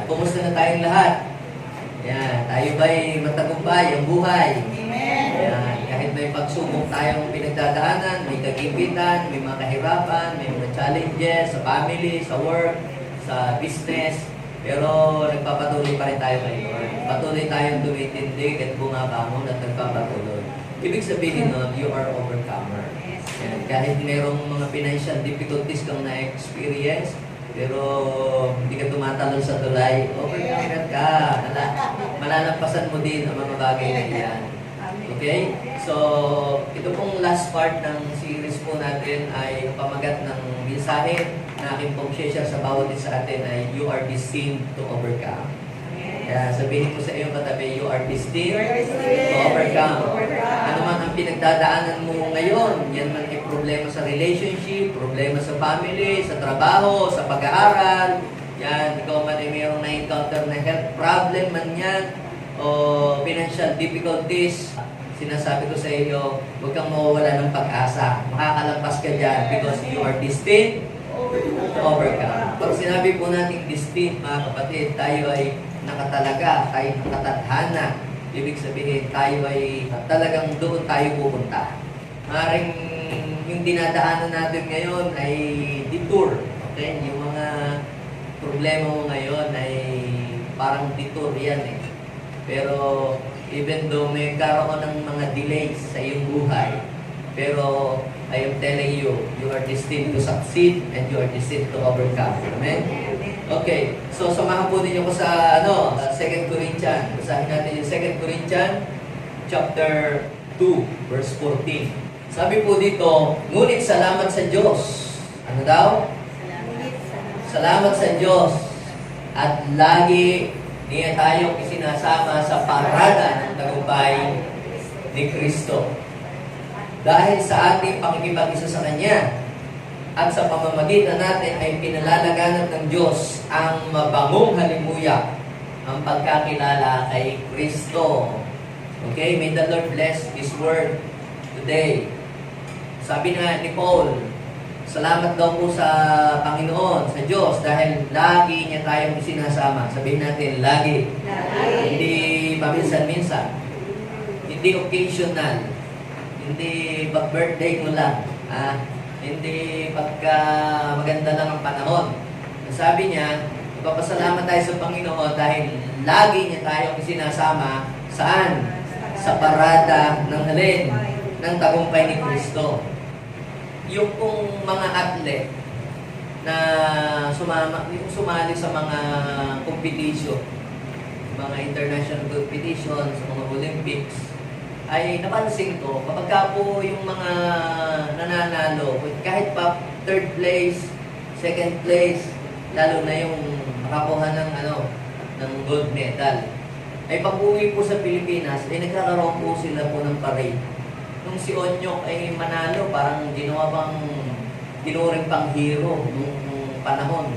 Kumusta na tayong lahat? Yan, tayo ba'y matagumpay ang buhay? Amen. Yan, kahit may pagsubok tayong pinagdadaanan, may kagipitan, may mga kahirapan, may mga challenges sa family, sa work, sa business, pero nagpapatuloy pa rin tayo kay Lord. Patuloy tayong tumitindig at bumabangon at nagpapatuloy. Ibig sabihin nun, you are overcomer. Yan, kahit mayroong mga financial difficulties kang na-experience, pero hindi ka tumatalon sa tulay, overcomer ka. Malalampasan mo din ang mga bagay na yan. Okay? So, ito pong last part ng series po natin ay pamagat ng mensahe na aking pong share sa bawat isa atin ay you are destined to overcome. Kaya sabihin ko sa iyo katabi, you are destined to overcome. Ano man ang pinagdadaanan mo ngayon, yan man ay problema sa relationship, problema sa family, sa trabaho, sa pag-aaral, yan, ikaw man ay mayroong na-encounter na health problem man yan, o financial difficulties, sinasabi ko sa iyo, huwag kang mawawala ng pag-asa. Makakalampas ka dyan because you are destined to overcome. Pag sinabi po natin destined, mga kapatid, tayo ay nakatalaga, tayo nakatadhana. Ibig sabihin, tayo ay talagang doon tayo pupunta. Maring yung dinadaanan natin ngayon ay detour. Okay? Yung mga problema mo ngayon ay parang detour yan eh. Pero even though may karoon ng mga delays sa iyong buhay, pero I am telling you, you are destined to succeed and you are destined to overcome. Amen? Okay, so samahan po ninyo ko sa 2 Corinthians. Basahin natin yung 2 Corinthians chapter 2, verse 14. Sabi po dito, ngunit salamat sa Diyos. Ano daw? Salamat sa Diyos. At lagi niya tayong isinasama sa parada ng tagumpay ni Kristo. Dahil sa ating pakikipag-isa sa Kanya, at sa pamamagitan natin ay pinalalaganap ng Diyos ang mabangong halimuyak, ang pagkakilala kay Kristo. Okay? May the Lord bless His word today. Sabi na ni Paul, salamat daw po sa Panginoon, sa Diyos, dahil lagi niya tayong sinasama. Sabihin natin, lagi. Hindi paminsan-minsan. Hindi occasional. Hindi pag-birthday mo lang. Hindi pagka maganda lang ang panahon. Sabi niya, ipapasalamat tayo sa Panginoon dahil lagi niya tayong sinasama saan? Sa parada ng halin ng tagumpay ni Kristo. Yung pong mga athlete na sumali sa mga competition, mga international competition, sa mga Olympics, ay napansin ko, kapag po yung mga nananalo, kahit pa third place, second place, lalo na yung nakakuha ng gold medal, ay pag-uwi po sa Pilipinas, ay nagkakaroon po sila po ng parade. Nung si Onyok ay manalo, parang ginuring pang hero nung panahon.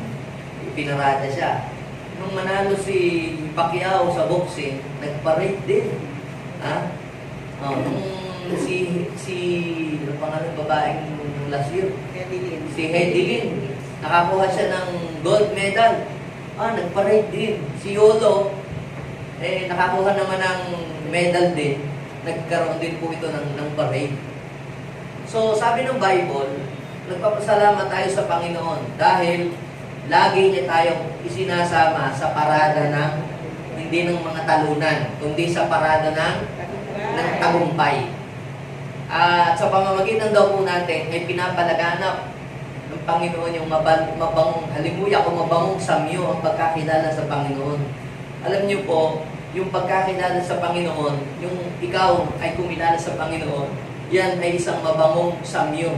Pinarada siya. Nung manalo si Pacquiao sa boxing, nag-parade din. Nung ano pangalan babaeng last year? Si Heidi Lin. Nakakuha siya ng gold medal. Nag-parade din. Si Yolo, nakakuha naman ng medal din. Nagkaroon din po ito ng parade. So, sabi ng Bible, nagpapasalamat tayo sa Panginoon dahil lagi niya tayong isinasama sa parada ng hindi ng mga talunan, kundi sa parada ng tagumpay. At sa pamamagitan daw po natin ay pinapalaganap ng Panginoon yung mabangong halimuyak o mabangong samyo ang pagkakilala sa Panginoon. Alam niyo po, yung pagkakilala sa Panginoon, yung ikaw ay kumilala sa Panginoon, yan ay isang mabangong samyo.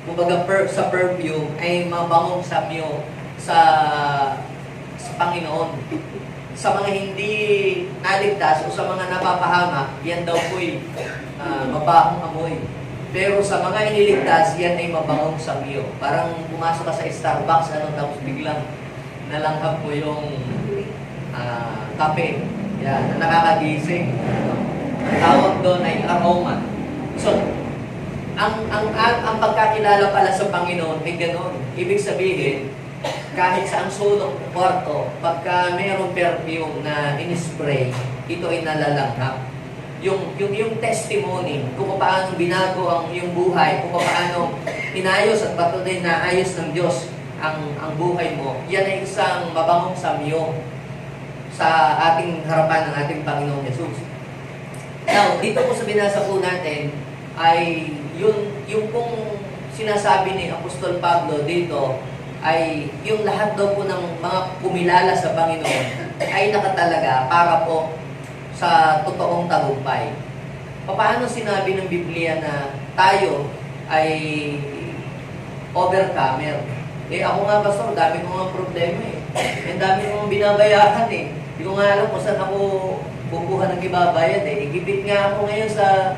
Kumbaga sa perfume ay mabangong samyo sa Panginoon. Sa mga hindi naligtas o sa mga napapahamak, yan daw po'y mabahong amoy. Pero sa mga iniligtas, yan ay mabangong samyo. Parang pumasok ka sa Starbucks, tapos biglang nalanghap mo yung kape. Yan, na nakakagising. Ang tawag doon ay aroma. So, ang pagkakilala pala sa Panginoon ay gano'n. Ibig sabihin, kahit sa ang sulok ng kwarto, pagka mayroong perfume na in-spray, ito ay nalalanghap. Yung testimony, kung paano binago ang iyong buhay, kung paano inayos at patuloy na ayos ng Diyos ang buhay mo, yan ay isang mabangong samyo sa ating harapan ng ating Panginoong Yesus. Now, dito po sa binasa po natin, ay yung pong sinasabi ni Apostol Pablo dito, ay yung lahat daw po ng mga kumilala sa Panginoon ay nakatalaga para po sa totoong tagumpay. Paano sinabi ng Biblia na tayo ay overcomer? Ako nga, pastor, dami ko nga problema eh. Ang dami kong binabayaran eh. Hindi ko nga alam kung saan ako kukuha ng ibabayad eh. Igipit nga ako ngayon sa,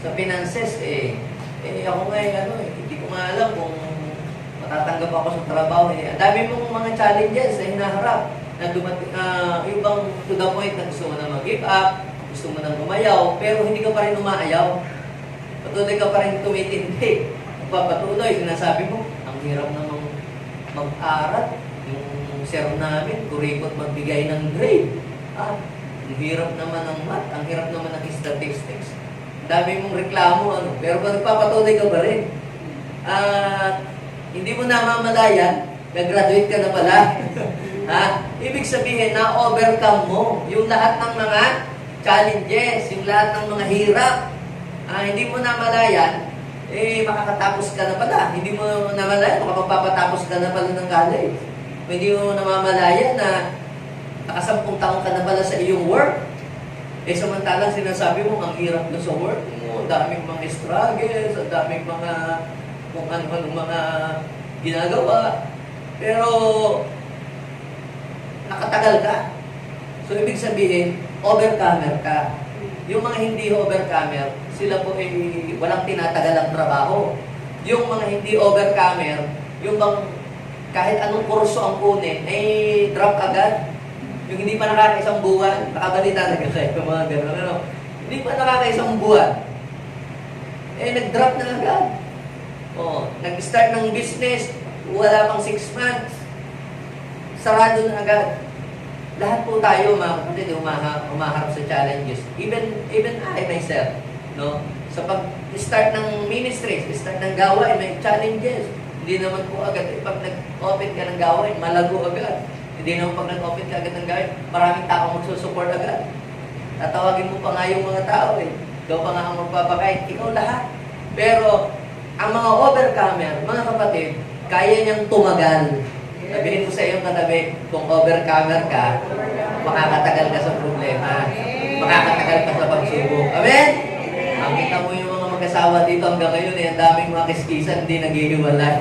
sa finances eh. Ako nga hindi ko nga alam kung matatanggap ako sa trabaho eh. Ang dami mong mga challenges na hinaharap. Na yung bang to the point na gusto mo na mag-give up, gusto mo nang umayaw, pero hindi ka pa rin umaayaw. Patuloy ka pa rin tumitindi. Patuloy, sinasabi mo, ang hirap namang mag-aral. Yung sir namin, kurikot magbigay ng grade. Ang hirap naman ng math, ang hirap naman ng statistics. Ang dami mong reklamo, pero pag nagpapatuloy ka pa rin. Hindi mo namamalayan, nag-graduate ka na pala. Ibig sabihin na overcome mo yung lahat ng mga challenges, yung lahat ng mga hirap. Hindi mo namalayan, makakatapos ka na pala. Hindi mo namalayan, makapagpapatapos ka na pala ng college. Hindi mo namamalayan na nakasampung taon ka na pala sa iyong work. Samantalang sinasabi mo, ang hirap na sa work mo, daming mga struggles, daming mga kung ano-anong mga ginagawa. Pero nakatagal ka. So, ibig sabihin, overcomer ka. Yung mga hindi overcomer, sila po ay walang tinatagal ang trabaho. Yung mga hindi overcomer, yung bang kahit anong kurso ang kunin, drop agad. Yung hindi pa nakakaisang buwan, nakabalita na kayo, mga gano'n. Hindi pa nakakaisang buwan, nag-drop na agad. Nag-start ng business, wala pang 6 months. Sarado na agad. Lahat po tayo, mga kapatid, umaharap sa challenges. Even I myself, no? Sa pag-start ng ministry, start ng gawain, may challenges. Hindi naman po agad, pag nag-open ka ng gawain, malago agad. Hindi naman pag nag-open ka agad ng gawain, maraming tao magsusupport agad. Tatawagin mo pa nga yung mga tao eh. Ikaw pa nga ang magpapakain, ikaw lahat. Pero, ang mga overcomer, mga kapatid, kaya niyang tumagal. Sabihin ko sa iyong katabi, kung overcomer ka, makakatagal ka sa problema. Makakatagal ka sa pagsubok. Amen? Makita mo yung mga mag-asawa dito hanggang ngayon, ang daming mga kiskisan, hindi naghihiwalay.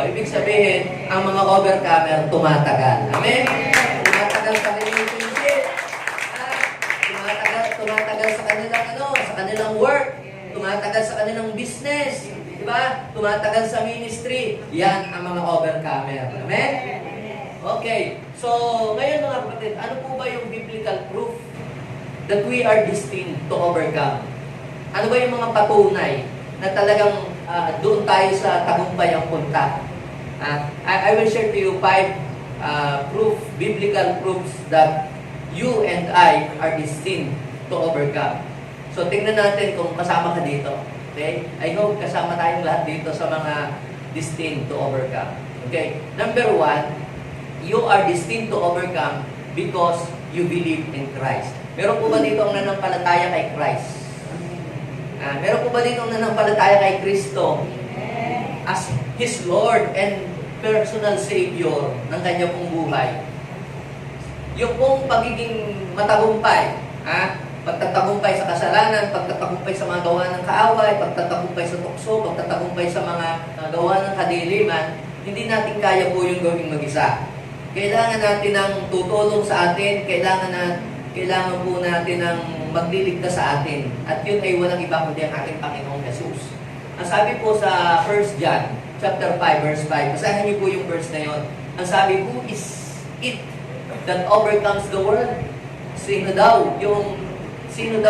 Ibig sabihin, ang mga overcomer, tumatagal. Amen? Tumatagal sa relationship. Tumatagal sa kanilang work. Tumatagal sa kanilang business. Diba? Tumatagal sa ministry. Yan ang mga overcomer. Amen? Okay. So, ngayon mga kapatid, ano po ba yung biblical proof that we are destined to overcome? Ano ba yung mga patunay na talagang doon tayo sa tagumpay ang punta? I will share to you 5 biblical proofs that you and I are destined to overcome. So, tingnan natin kung kasama ka dito. Okay? I hope kasama tayong lahat dito sa mga destined to overcome. Okay? Number 1, you are destined to overcome because you believe in Christ. Meron po ba dito ang nanampalataya kay Christ? Meron po ba dito ang nanampalataya kay Kristo as His Lord and personal Savior ng kanya pong buhay? Yung pong pagiging matagumpay, pagtatagumpay sa kasalanan, pagtatagumpay sa mga gawa ng kaaway, pagtatagumpay sa tukso, pagtatagumpay sa mga gawa ng kadiliman, hindi natin kaya po yung gawing mag-isa. Kailangan natin ng tutulong sa atin, kailangan po natin ng magliligtas sa atin. At yun ay walang iba kundi ang ating Panginoong Jesus. Ang sabi po sa 1 John, chapter 5, verse 5, basahin niyo po yung verse na yun. Ang sabi, who is it that overcomes the world? Sino daw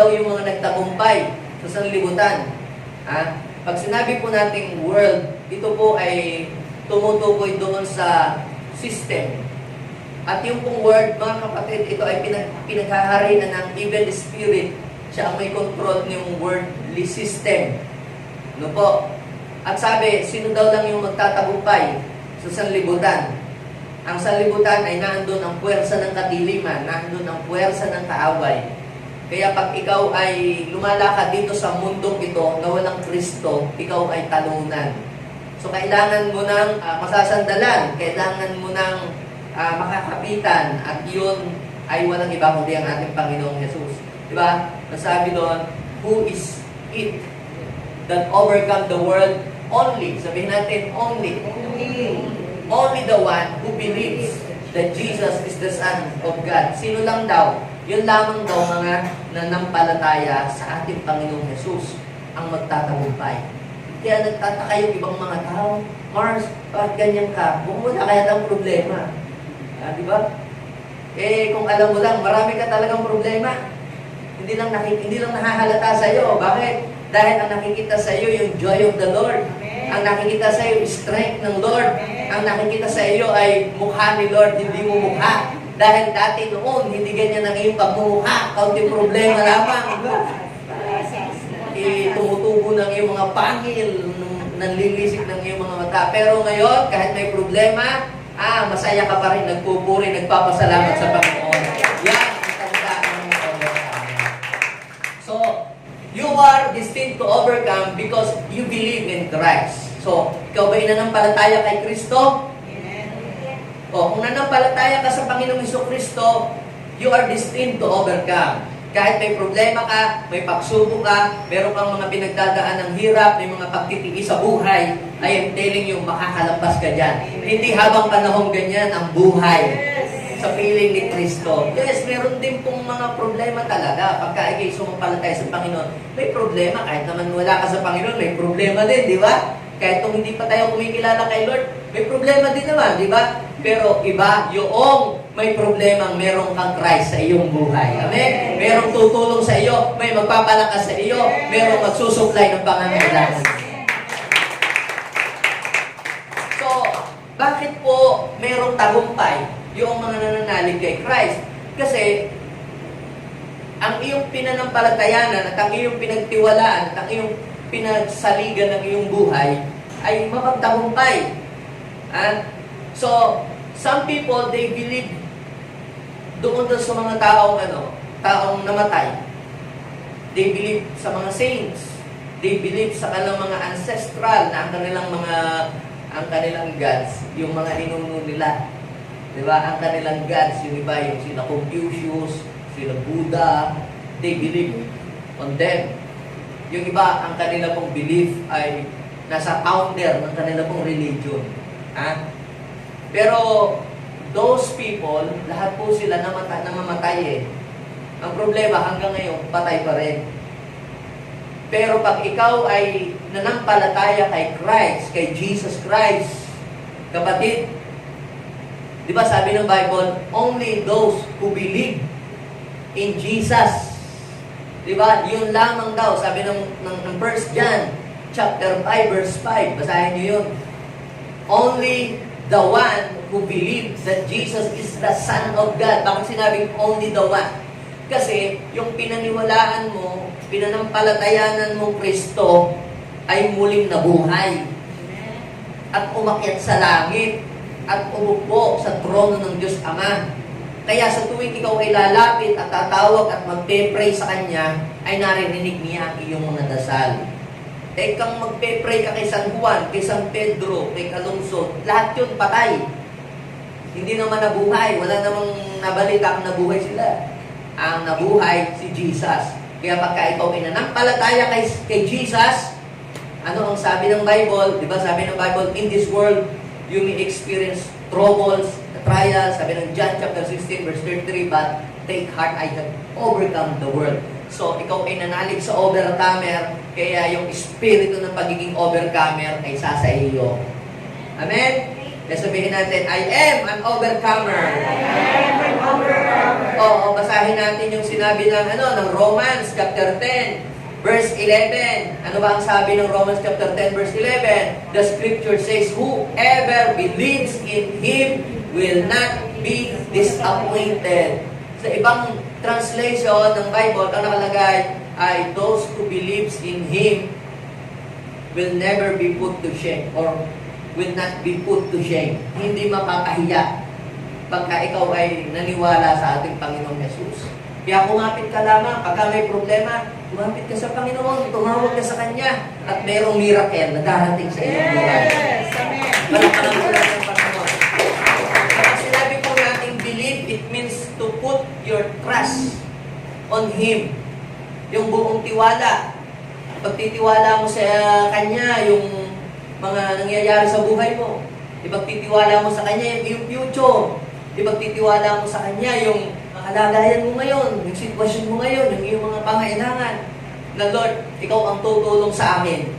yung mga nagtagumpay sa sanlibutan? Pag sinabi po nating world, ito po ay tumutukoy doon sa system. At yung pong word, mga kapatid, ito ay pinaghaharian ng evil spirit. Siya ang may control ng worldly system. Ano po? At sabi, sino daw lang yung magtatagumpay sa sanlibutan? Ang sanlibutan ay naandun ang puwersa ng kadiliman, naandun ang puwersa ng kaaway. Kaya pag ikaw ay lumalakad dito sa mundong ito na walang Kristo, ikaw ay talunan. So kailangan mo ng masasandalan, kailangan mo ng makakapitan, at yun ay walang iba kundi ang ating Panginoong Jesus. Diba? Nasabi doon, who is it that overcome the world? Only. Sabihin natin, only. Only the one who believes that Jesus is the Son of God. Sino lang daw? Yun lamang daw mga nanampalataya sa ating Panginoong Jesus ang magtatagumpay. Kaya nagtataka yung ibang mga tao, Mars, bakit ganyan ka? Wala kaya ng problema. Di ba? Kung alam mo lang, marami ka talagang problema. Hindi lang nahahalata sa iyo. Bakit? Dahil ang nakikita sa iyo yung joy of the Lord. Ang nakikita sa iyo, strength ng Lord. Ang nakikita sa iyo ay mukha ni Lord, hindi mo mukha. Dahil dati noon, hindi ganyan ang iyong pagmumukha. Kaunting problema lamang. Tumutubo ng iyong mga pangil, nanlilisik ng iyong mga mata. Pero ngayon, kahit may problema, masaya ka pa rin, nagpupuri, nagpapasalamat sa Panginoon. Yan ang tandaan ng overcome. So, you are destined to overcome because you believe in Christ. So, ikaw ba nananampalataya kay Kristo? Kung nananampalataya ka sa Panginoong Jesucristo, you are destined to overcome. Kahit may problema ka, may pagsubok ka, meron kang mga pinagdadaan ng hirap, may mga pagtitiis sa buhay, I am telling you, makakalampas ka dyan. Hindi habang panahon ganyan ang buhay sa piling ni Kristo. Yes, meron din pong mga problema talaga. Pagka ikay sumampalataya sa Panginoon, may problema. Kahit naman wala ka sa Panginoon, may problema din, di ba? Kahit kung hindi pa tayo kumikilala kay Lord, may problema din naman, di ba? Pero iba, yung may problema, merong kang Christ sa iyong buhay. Amen? Merong tutulong sa iyo, may magpapalakas sa iyo, merong magsusupply ng pangangailangan. So, bakit po merong tagumpay yung mga nananalig kay Christ? Kasi, ang iyong pinanampalatayanan at ang iyong pinagtiwalaan at ang iyong pinagsaligan ng iyong buhay ay mapagtagumpay. So, some people, they believe doon sa mga taong namatay. They believe sa mga saints. They believe sa kanilang mga ancestral na ang kanilang gods, yung mga ninuno nila. Diba? Ang kanilang gods, yung iba, yung sila Confucius, sila Buddha, they believe on them. Yung iba, ang kanila pong belief ay nasa founder ng kanila pong religion. Pero, those people, lahat po sila namamatay eh. Ang problema, hanggang ngayon, patay pa rin. Pero pag ikaw ay nanampalataya kay Christ, kay Jesus Christ, kapatid, di ba sabi ng Bible, only those who believe in Jesus. Di ba? Yun lamang daw, sabi ng 1 John, chapter 5, verse 5. Basahin niyo yun. Only the one who believes that Jesus is the Son of God. Bakit sinabing only the one? Kasi yung pinaniwalaan mo, pinanampalatayanan mo Kristo ay muling nabuhay. At umakyat sa langit. At umupo sa trono ng Diyos Ama. Kaya sa tuwing ikaw ay lalapit at tatawag at magpe-pray sa Kanya, ay naririnig niya ang iyong mga dasal. Kang magpe-pray ka kay San Juan, kay San Pedro, kay Calungsod, lahat yun patay. Hindi naman nabuhay. Wala namang nabalita kung nabuhay sila. Ang nabuhay si Jesus. Kaya pagka ikaw ay nanampalataya kay Jesus, ano ang sabi ng Bible? Diba sabi ng Bible, in this world, you may experience troubles, trials. Sabi ng John chapter 16, verse 33, but take heart, I have overcome the world. So, ikaw ay nanalig sa overcomer, kaya yung espiritu ng pagiging overcomer ay sasa iyo. Amen? Kaya sabihin natin, I am an overcomer. I am an overcomer. Oo, basahin natin yung sinabi ng Romans chapter 10, Verse 11. Ano ba ang sabi ng Romans chapter 10 verse 11? The scripture says, whoever believes in Him will not be disappointed. Sa ibang translation ng Bible, ang nakalagay ay those who believes in Him will never be put to shame or will not be put to shame. Hindi mapakahiya pagka ikaw ay naniwala sa ating Panginoong Yesus. Kaya kumapit ka lamang, pagka may problema, kumapit ka sa Panginoon, tumawag ka sa Kanya, at merong miracle na darating sa iyong buhay. Yes! Amen! Palakpakan ko lang ng Panginoon. Kapag sinabi po natin believe, it means to put your trust on Him. Yung buong tiwala. Pagtitiwala mo sa Kanya, yung mga nangyayari sa buhay mo. Ipagtitiwala mo sa Kanya yung future. Ipagtitiwala mo sa Kanya yung kalagayan mo ngayon, yung sitwasyon mo ngayon, yung iyong mga pangailangan. Na Lord, Ikaw ang tutulong sa amin.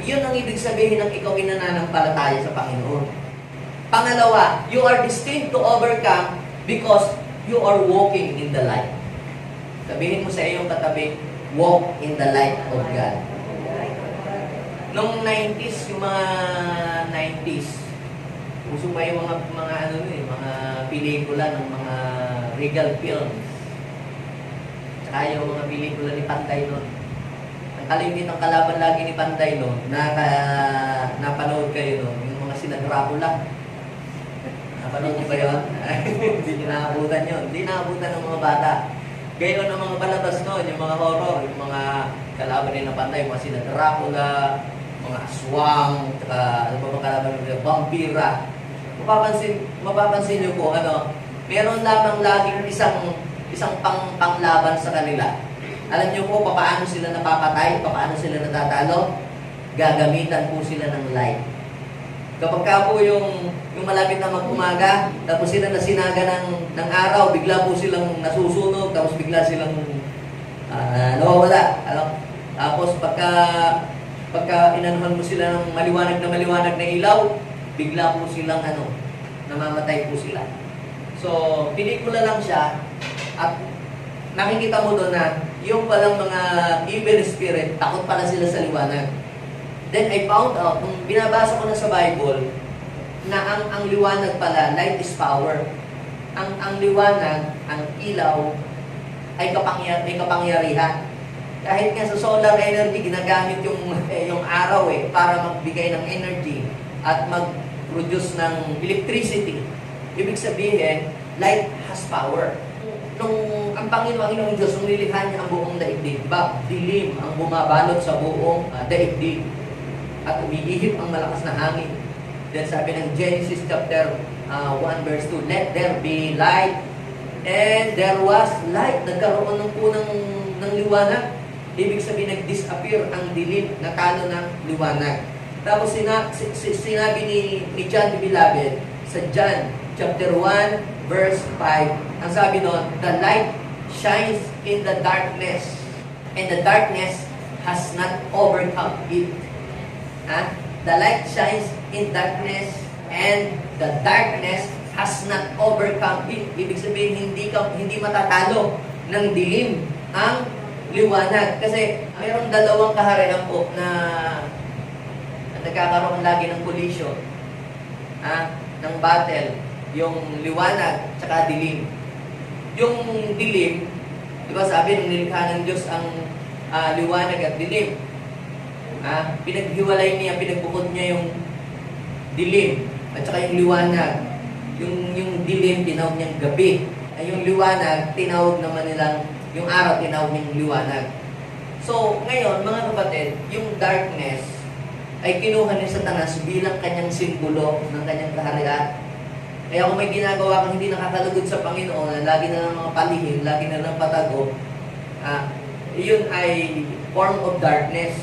Yun ang ibig sabihin ng ikaw inananampalataya sa Panginoon. Pangalawa, you are destined to overcome because you are walking in the light. Sabihin mo sa iyong katabi, walk in the light of God. Noong 90s, yung mga 90s, uso pa yung mga pelikula ng mga Regal Films. Tsaka yung mga pelikula ni Panday noon. Ang kalimit ng kalaban lagi ni Panday noon, napanood kayo noon, yung mga sina Dracula. Napanood niyo ba yun? Hindi niyo naabutan yun. Hindi naabutan ng mga bata. Gayon ang mga palabas noon, yung mga horror, yung mga kalaban ni Panday, mga sina Dracula, mga aswang, tsaka ano ba mga kalaban ng vampira. Mapapansin niyo po, meron lamang laging isang panglaban sa kanila. Alam niyo po paano sila napapatay, paano sila natatalo? Gagamitan po sila ng light. Kapag ka po yung malapit na mag-umaga, tapos sila nasinaga ng araw, bigla po silang nasusunog, tapos bigla silang nawawala. Tapos pagka inanuhan mo sila ng maliwanag na ilaw, bigla po silang namamatay po sila. So, pelikula lang siya at nakikita mo doon na yung palang mga evil spirit, takot pala sila sa liwanag. Then I found out, nung binabasa ko na sa Bible, na ang liwanag pala, light is power. Ang liwanag, ang ilaw, ay kapangyarihan. Kahit nga sa solar energy, ginagamit yung araw para magbigay ng energy at mag-produce ng electricity. Ibig sabihin, light has power. Nung ang Panginoong Diyos, nung nilikha niya ang buong daigdig, diba? Dilim ang bumabalot sa buong daigdig. At umiihip ang malakas na hangin. Then sabi ng Genesis chapter 1 verse 2, let there be light. And there was light. Nagkaroon ng punang ng liwanag. Ibig sabihin, nag-disappear ang dilim, natalo ng liwanag. Tapos sinabi ni John the Beloved sa John chapter 1 verse 5, ang sabi doon, the light shines in the darkness and the darkness has not overcome it. The light shines in darkness and the darkness has not overcome it. Ibig sabihin, hindi matatalo ng dilim ang liwanag. Kasi mayroong dalawang kaharian po na nagkakaroon lagi ng collision, ng battle, yung liwanag tsaka dilim. Yung dilim, di ba sabi nung nilikha ng Diyos ang liwanag at dilim, pinaghiwalay niya, pinagbukod niya yung dilim at saka yung liwanag. Yung dilim, tinawag niyang gabi. Ay yung liwanag, tinawag naman nilang, yung araw, tinawag niyang liwanag. So, ngayon, mga kapatid, yung darkness ay kinuha ni Satanas bilang kanyang simbolo ng kanyang kaharian. Kaya kung may ginagawa kang hindi nakakalugod sa Panginoon, lagi na ng mga palihim, lagi na ng patago, yun ay form of darkness.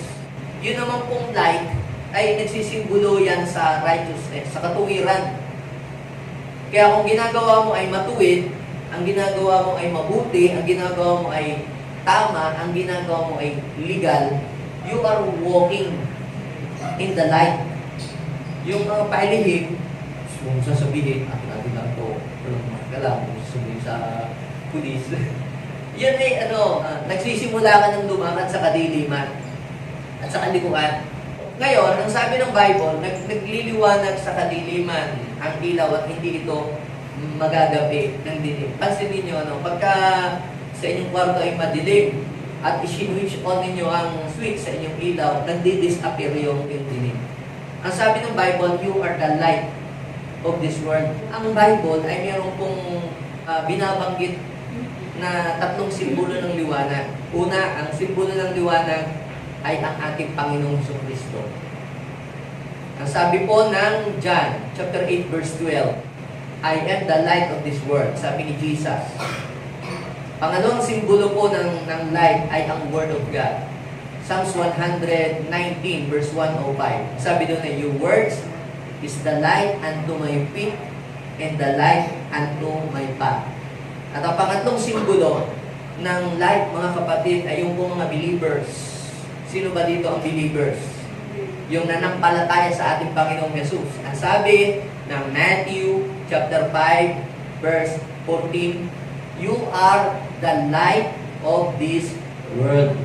Yun naman pong light ay nagsisimbolo yan sa righteousness, sa katuwiran. Kaya kung ginagawa mo ay matuwid, ang ginagawa mo ay mabuti, ang ginagawa mo ay tama, ang ginagawa mo ay legal, you are walking in the light. Yung mga palihim, kung sasabihin, natin lang ito, walang makakala, kung sasabihin sa pulis, Yun ay nagsisimula ka ng lumakad sa kadiliman at sa kalikuan. Ngayon, ang sabi ng Bible, nagliliwanag sa kadiliman ang ilaw at hindi ito magagabi ng dilim. Pansinin niyo, pagka sa inyong kwarto ay madilim at i-switch on ninyo ang switch sa inyong ilaw, nagdi-disappear yung dilim. Ang sabi ng Bible, you are the light of this world. Ang Bible ay mayroon pong binabanggit na tatlong simbolo ng liwanag. Una, ang simbolo ng liwanag ay ang ating Panginoong Jesucristo. Ang sabi po ng John, chapter 8, verse 12, I am the light of this world, sabi ni Jesus. Pangalawang simbolo po ng light ay ang Word of God. Psalms 119, verse 105. Sabi doon na, your words is the light unto my feet and the light unto my path. At ang pangatlong simbolo ng light, mga kapatid, ay yung mga believers. Sino ba dito ang believers? Yung nanampalataya sa ating Panginoong Yesus. Ang sabi ng Matthew chapter 5, verse 14, you are the light of this world.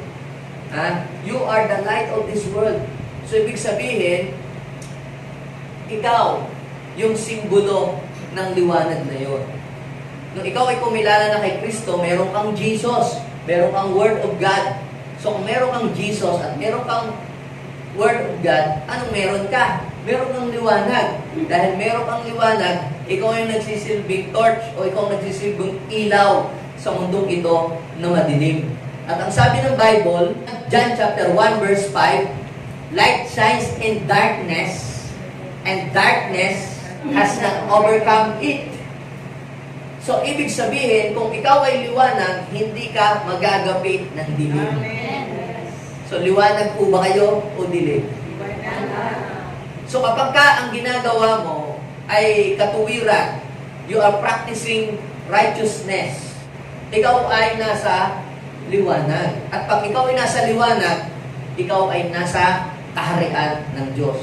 You are the light of this world. So, ibig sabihin, ikaw, yung simbolo ng liwanag na yon. Nung ikaw ay kumilala na kay Kristo, meron kang Jesus, meron kang Word of God. So, kung meron kang Jesus at meron kang Word of God, anong meron ka? Meron kang liwanag. Dahil meron kang liwanag, ikaw ay nagsisilbing torch o ikaw nagsisilbing ilaw sa mundong ito na madilim. At ang sabi ng Bible, John chapter 1 verse 5, light shines in darkness, and darkness has not overcome it. So, ibig sabihin, kung ikaw ay liwanag, hindi ka magagapit ng dilim. So, liwanag po ba kayo o dilim? So, kapag ka ang ginagawa mo ay katuwiran, you are practicing righteousness, ikaw ay nasa liwanag. At pag ikaw ay nasa liwanag, ikaw ay nasa kaharian ng Diyos.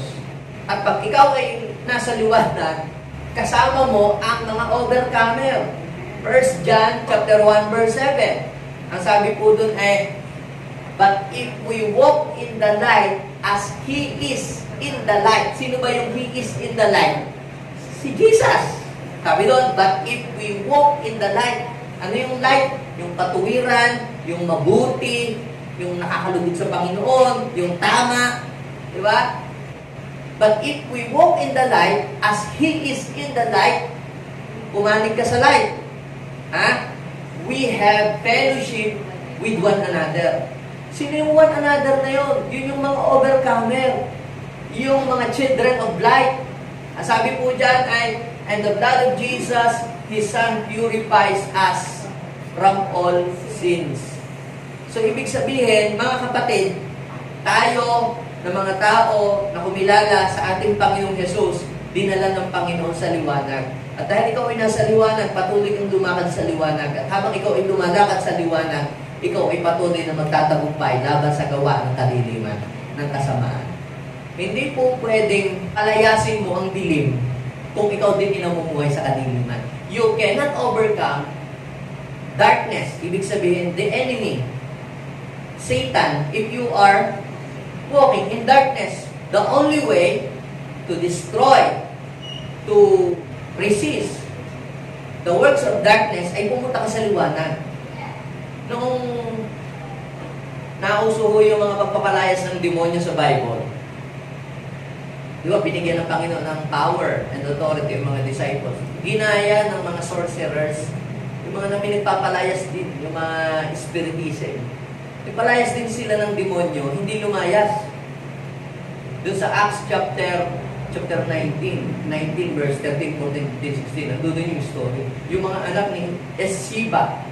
At pag ikaw ay nasa liwanag, kasama mo ang mga overcomer. 1 John chapter 1 verse 7. Ang sabi po dun ay, but if we walk in the light as He is in the light. Sino ba yung He is in the light? Si Jesus. Sabi doon, but if we walk in the light, ano yung light? Yung katuwiran, yung mabuti, yung nakakalugod sa Panginoon, yung tama. Di ba? But if we walk in the light, as He is in the light, pumanig ka sa light. We have fellowship with one another. Sino yung one another na yun? Yun yung mga overcomer. Yung mga children of light. Ang sabi po dyan ay, and the blood of Jesus, His Son, purifies us from all sins. So, ibig sabihin, mga kapatid, tayo na mga tao na kumilala sa ating Panginoong Jesus, dinala ng Panginoon sa liwanag. At dahil ikaw ay nasa liwanag, patuloy kang lumakad sa liwanag. At habang ikaw ay lumalakad sa liwanag, ikaw ay patuloy na magtatagumpay laban sa gawa ng kaliliman, ng kasamaan. Hindi po pwedeng palayasin mo ang dilim kung ikaw din inamumuhay sa kadiliman. You cannot overcome darkness. Ibig sabihin, the enemy, Satan, if you are walking in darkness. The only way to destroy, to resist the works of darkness ay pumunta ka sa liwanag. Noong nauso yung mga pagpapalayas ng demonyo sa Bible, di ba, binigyan ng Panginoon ng power and authority yung mga disciples. Ginaya ng mga sorcerers, yung mga nagpapalayas din, yung mga spiritism. Ipalayas din sila ng demonyo, hindi lumayas. Doon sa Acts chapter 19 verse 13, 14, 15, 16, nandun yung story. Yung mga anak ni Eshiba.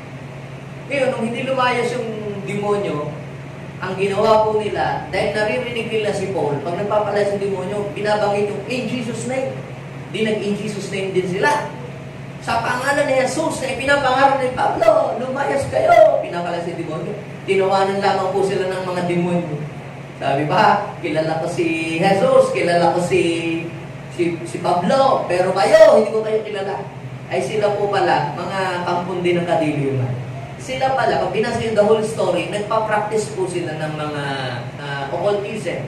Ngayon, nung hindi lumayas yung demonyo, ang ginawa po nila, dahil naririnig nila si Paul, pag nagpapalayas yung demonyo, binabanggit yung in Jesus' name. Di nag-in Jesus' name din sila. Sa pangalan ni Jesus na ipinapangaral ni Pablo, lumayas kayo. Pinapalayas yung demonyo. Tinawanan lamang po sila ng mga demonyo. Sabi ba, kilala ko si Jesus, kilala ko si Pablo, pero kayo, hindi ko kayo kilala. Ay sila po pala, mga kampundi ng kadiliman. sila pala, pag binasa yung the whole story, nagpa-practice po sila ng mga occultism.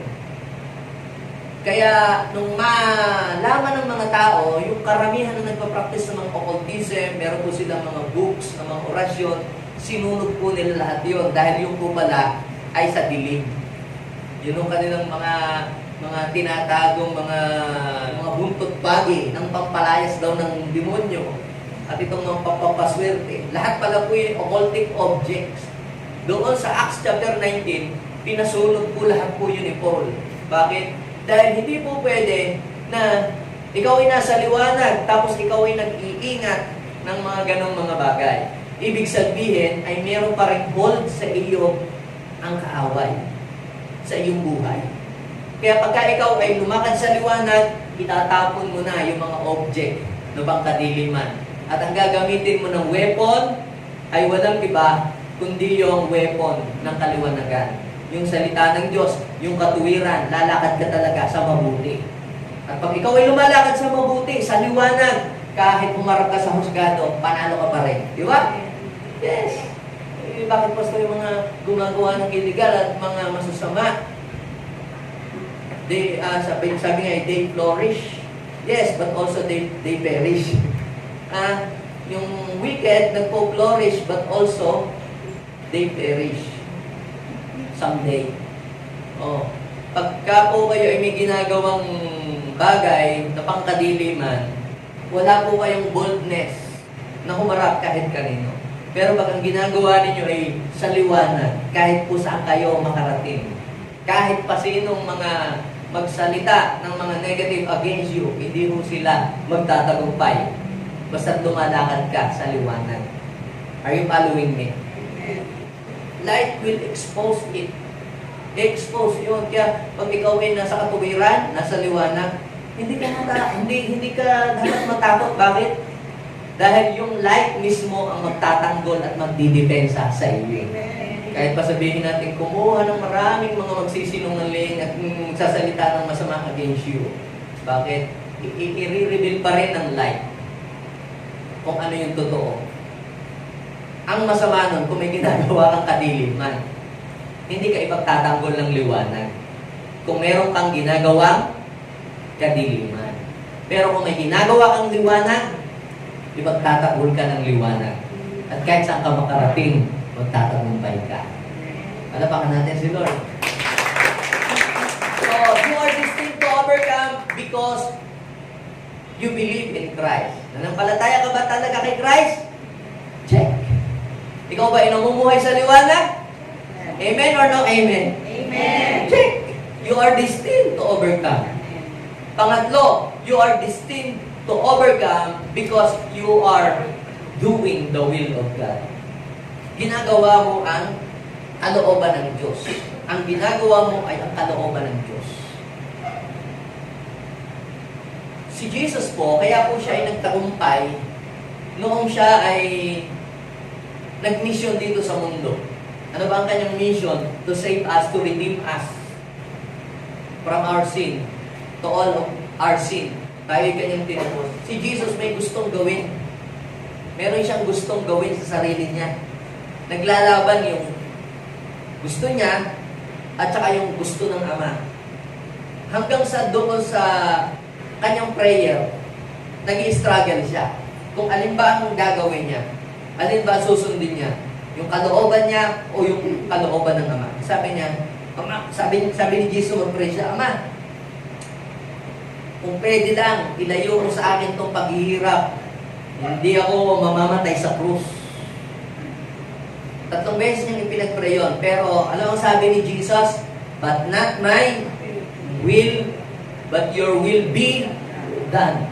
Kaya, nung malaman ng mga tao, yung karamihan na nagpa-practice ng mga occultism, meron po silang mga books, ng mga orasyon, sinunod po nila lahat yun. Dahil yung po pala ay sa dilim. Yun yung kanilang mga tinatagong mga buntot pagi ng pampalayas daw ng demonyo at itong mga pampapaswerte. Lahat pala po yung occultic objects. Doon sa Acts chapter 19, pinasunod po lahat po yun ni Paul. Bakit? Dahil hindi po pwede na ikaw ay nasa liwanag tapos ikaw ay nag-iingat ng mga ganong mga bagay. Ibig sabihin ay meron pa rin hold sa iyo ang kaaway sa iyong buhay. Kaya pagka ikaw ay lumakad sa liwanag, itatapon mo na yung mga object na pangkadiliman. At ang gagamitin mo ng weapon ay walang iba kundi yung weapon ng kaliwanagan. Yung salita ng Diyos, yung katuwiran, lalakad ka talaga sa mabuti. At pag ikaw ay lumalakad sa mabuti, sa liwanag, kahit umarap ka sa husgado, panalo ka pa rin. Di ba? Yes. Bakit pa yung mga gumagawa ng illegal at mga masusama? Sabi nga, they flourish. Yes, but also they perish. Yung wicked, nagpo-flourish, but also they perish. Someday. Pagka po kayo ay may ginagawang bagay na pangkadiliman, wala po kayong boldness na humarap kahit kanino. Pero pag ang ginagawa ninyo ay sa liwanag, kahit po saan kayo makarating, kahit pa sinong mga magsalita ng mga negative against you, hindi mo sila magtatagumpay. Basta lumalakad ka sa liwanag. Are you following me? Light will expose it. Expose yun. Kaya pag ikaw ay nasa katuwiran, nasa liwanag, hindi ka dapat matakot. Bakit? Dahil yung light mismo ang magtatanggol at magdidepensa sa iyo. Kahit pa sabihin natin, kumuha ng maraming mga magsisinungaling at magsasalita ng masama against you. Bakit? I-reveal pa rin ng light kung ano yung totoo. Ang masama nun, kung may ginagawa kang kadiliman, hindi ka ipagtatanggol ng liwanag. Kung meron kang ginagawang kadiliman. Pero kung may ginagawa kang liwanag, ipagtatanggol ka ng liwanag. At kahit saan ka makarating, magtatagumpay ka. Palapakan natin si Lord. So, you are destined to overcome because you believe in Christ. Nanampalataya ka ba talaga kay Christ? Check. Ikaw ba ay namumuhay sa liwanag? Amen or no amen? Amen. Check. You are destined to overcome. Pangatlo, you are destined to overcome because you are doing the will of God. Ginagawa mo ang kalooban ng Diyos. Ang ginagawa mo ay ang kalooban ng Diyos. Si Jesus po, kaya po siya ay nagtagumpay noong siya ay nag-mission dito sa mundo. Ano ba ang kanyang mission? To save us, to redeem us from our sin, to all of our sin. Tayo ay kanyang tinapos. Si Jesus may gustong gawin. Meron siyang gustong gawin sa sarili niya. Naglalaban yung gusto niya at saka yung gusto ng Ama. Hanggang sa doon sa kanyang prayer, nag-i-struggle siya. Kung alin ba ang gagawin niya, alin ba susundin niya, yung kalooban niya o yung kalooban ng Ama. Sabi niya, Ama, sabi ni Jesus, mag-pray siya, Ama, kung pwede lang, ilayo mo sa akin itong paghihirap. Hindi ako mamamatay sa krus. 3 beses niyang ipinag-pray yun. Pero, alam mo sabi ni Jesus, but not my will, but your will be done.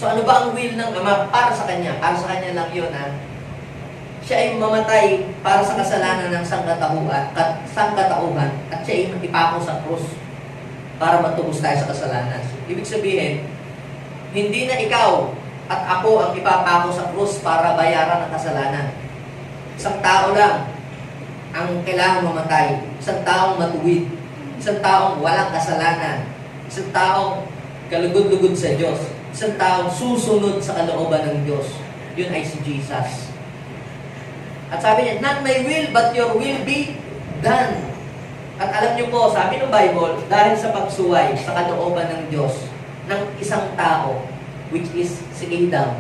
So, ano ba ang will ng Ama para sa Kanya? Para sa Kanya lang yun, ha? Siya ay mamatay para sa kasalanan ng sangkatauhan at siya ay ipako sa krus para matubos tayo sa kasalanan. Ibig sabihin, hindi na ikaw at ako ang ipapako sa krus para bayaran ang kasalanan. Isang tao lang ang kailangan mamatay. Isang taong matuwid. Isang taong walang kasalanan. Isang taong kalugod-lugod sa Diyos. Isang taong susunod sa kalooban ng Diyos. Yun ay si Jesus. At sabi niya, not my will, but your will be done. At alam niyo po, sabi ng Bible, dahil sa pagsuway sa kalooban ng Diyos ng isang tao, which is si Adam,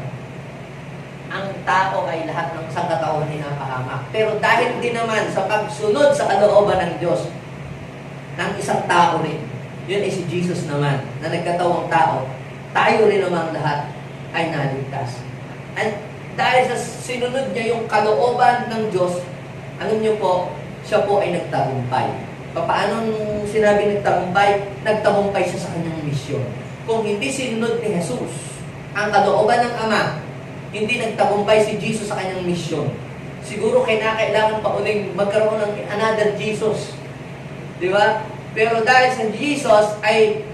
ang tao ay lahat ng sangkatauhan ay napahamak. Pero dahil din naman sa pagsunod sa kalooban ng Diyos ng isang tao rin, yun ay si Jesus naman, na nagkatawang tao, tayo rin naman lahat ay naligtas. And dahil sa sinunod niya yung kalooban ng Diyos, alam niyo po, siya po ay nagtagumpay. Paano sinabi nagtagumpay? Nagtagumpay siya sa kanyang misyon. Kung hindi sinunod ni Jesus ang kalooban ng Ama, hindi nagtagumpay si Jesus sa kanyang misyon. Siguro kailangan pa uling magkaroon ng another Jesus. Di ba? Pero dahil sa Jesus ay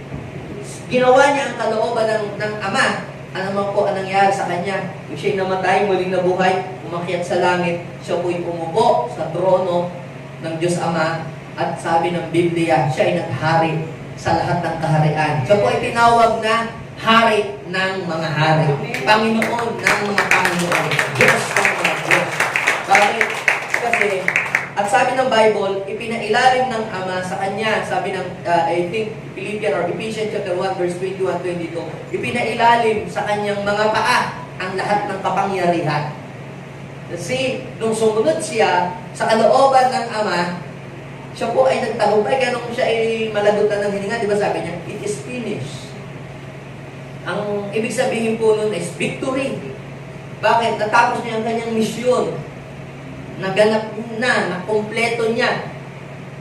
ginawa niya ang kalooban ng Ama, ano man po ang nangyari sa kanya? Kung siya'y namatay, muling nabuhay, umakyat sa langit, siya po'y umupo sa trono ng Diyos Ama, at sabi ng Biblia, siya ay naghari sa lahat ng kaharian. Siya po ay tinawag na Hari ng mga hari. Panginoon ng mga Panginoon. Diyos ng mga Diyos. Bakit? Kasi, at sabi ng Bible, ipinailalim ng Ama sa Kanya. Sabi ng, I think, Philippians or Ephesians chapter 1, verse 21-22, ipinailalim sa Kanyang mga paa ang lahat ng kapangyarihan. Kasi, nung sumunod siya sa kalooban ng Ama, siya po ay nagtagumpay, kaya nung siya ay malagutan ng hininga, di ba sabi niya, it is finished. Ang ibig sabihin po nun is victory. Bakit? Natapos niya ang kanyang misyon. Naganap na, nakompleto niya.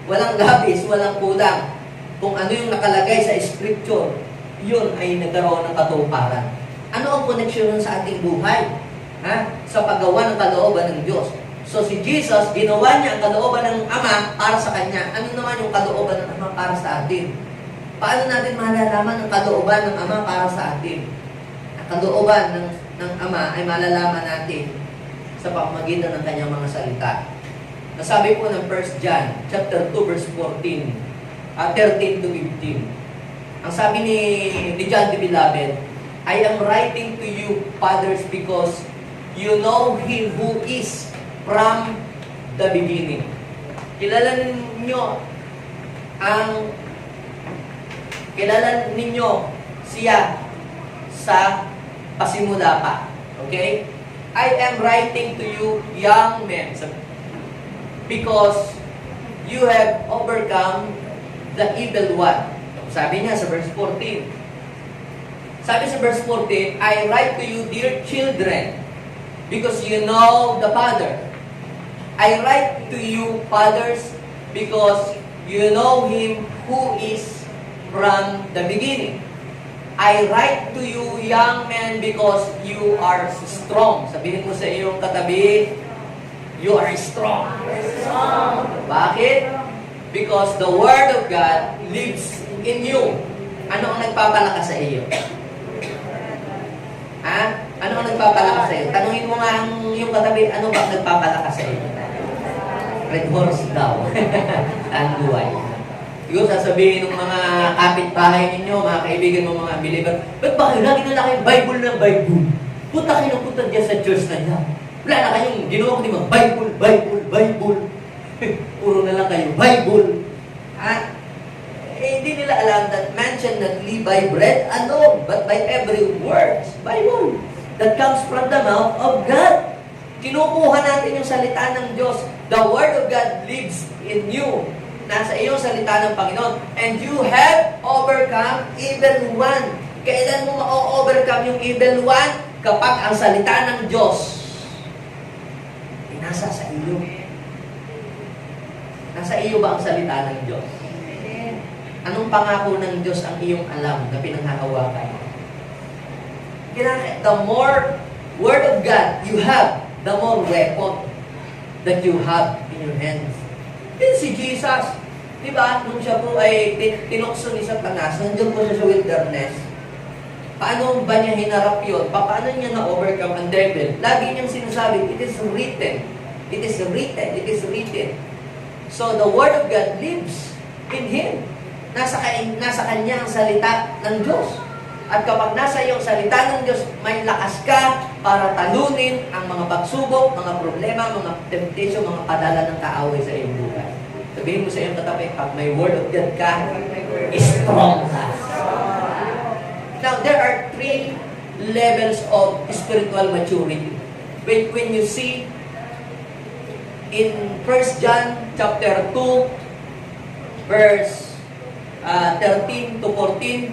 Walang labis, walang kulang. Kung ano yung nakalagay sa scripture, yun ay nagkaroon ng katuparan. Ano ang koneksyon nun sa ating buhay? Sa paggawa ng kalooban ng Diyos. So si Jesus, ginawa niya ang kalooban ng Ama para sa Kanya. Ano naman yung kalooban ng Ama para sa atin? Paano natin malalaman ang kalooban ng Ama para sa atin? Ang kalooban ng Ama ay malalaman natin sa pamamagitan ng Kanyang mga salita. Nasabi po ng 1 John, chapter 2, verse 14, 13 to 15. Ang sabi ni John the Beloved, I am writing to you, fathers, because you know Him who is from the beginning. Kilala ninyo siya sa pasimula pa. Okay? I am writing to you, young men, because you have overcome the evil one. Sabi niya sa verse 14. Sabi sa verse 14, I write to you, dear children, because you know the Father. I write to you, fathers, because you know Him who is from the beginning. I write to you, young men, because you are strong. Sabihin mo sa iyong katabi, you are strong. Bakit? Because the Word of God lives in you. Ano ang nagpapalakas sa iyo? Ano ang nagpapalakas sa iyo? Tanungin mo nga ang iyong katabi, ano ba ang nagpapalakas sa iyo? Red horse daw. Tanduay. Siguro sasabihin ng mga kapitbahay ninyo, mga kaibigan mo, mga believer, ba't ba kayo lagi na lang kayong Bible ng Bible? Punta kayo ng punta dyan sa church na yan. Wala na kayong ginawa ko di ba? Bible, Bible, Bible. Puro na lang kayo, Bible. Hindi nila alam that mention that live by bread alone, but by every word, Bible, that comes from the mouth of God. Kinukuha natin yung salita ng Diyos. The Word of God lives in you. Nasa iyong salita ng Panginoon. And you have overcome evil one. Kailan mo ma-overcome yung evil one? Kapag ang salita ng Diyos ay nasa sa iyo. Nasa iyo ba ang salita ng Diyos? Anong pangako ng Diyos ang iyong alam na pinanghahawakan? The more Word of God you have, the more weapon that you have in your hands. Then si Jesus, di ba, nung siya po ay tinukso ni Satanas, nandiyan po siya sa wilderness, paano ba niya hinarap yun? Paano niya na-overcome ang devil? Lagi niyang sinasabi, it is written. It is written. It is written. So the Word of God lives in Him. Nasa kanya ang salita ng Diyos. At kapag nasa iyong salita ng Diyos, may lakas ka para talunin ang mga pagsubok, mga problema, mga temptation, mga padala ng kaaway sa iyong buhay. Sabihin mo sa iyong katabi, pag may word of God ka, strong ka. Now, there are 3 levels of spiritual maturity. When you see in 1 John chapter 2, verse 13 to 14,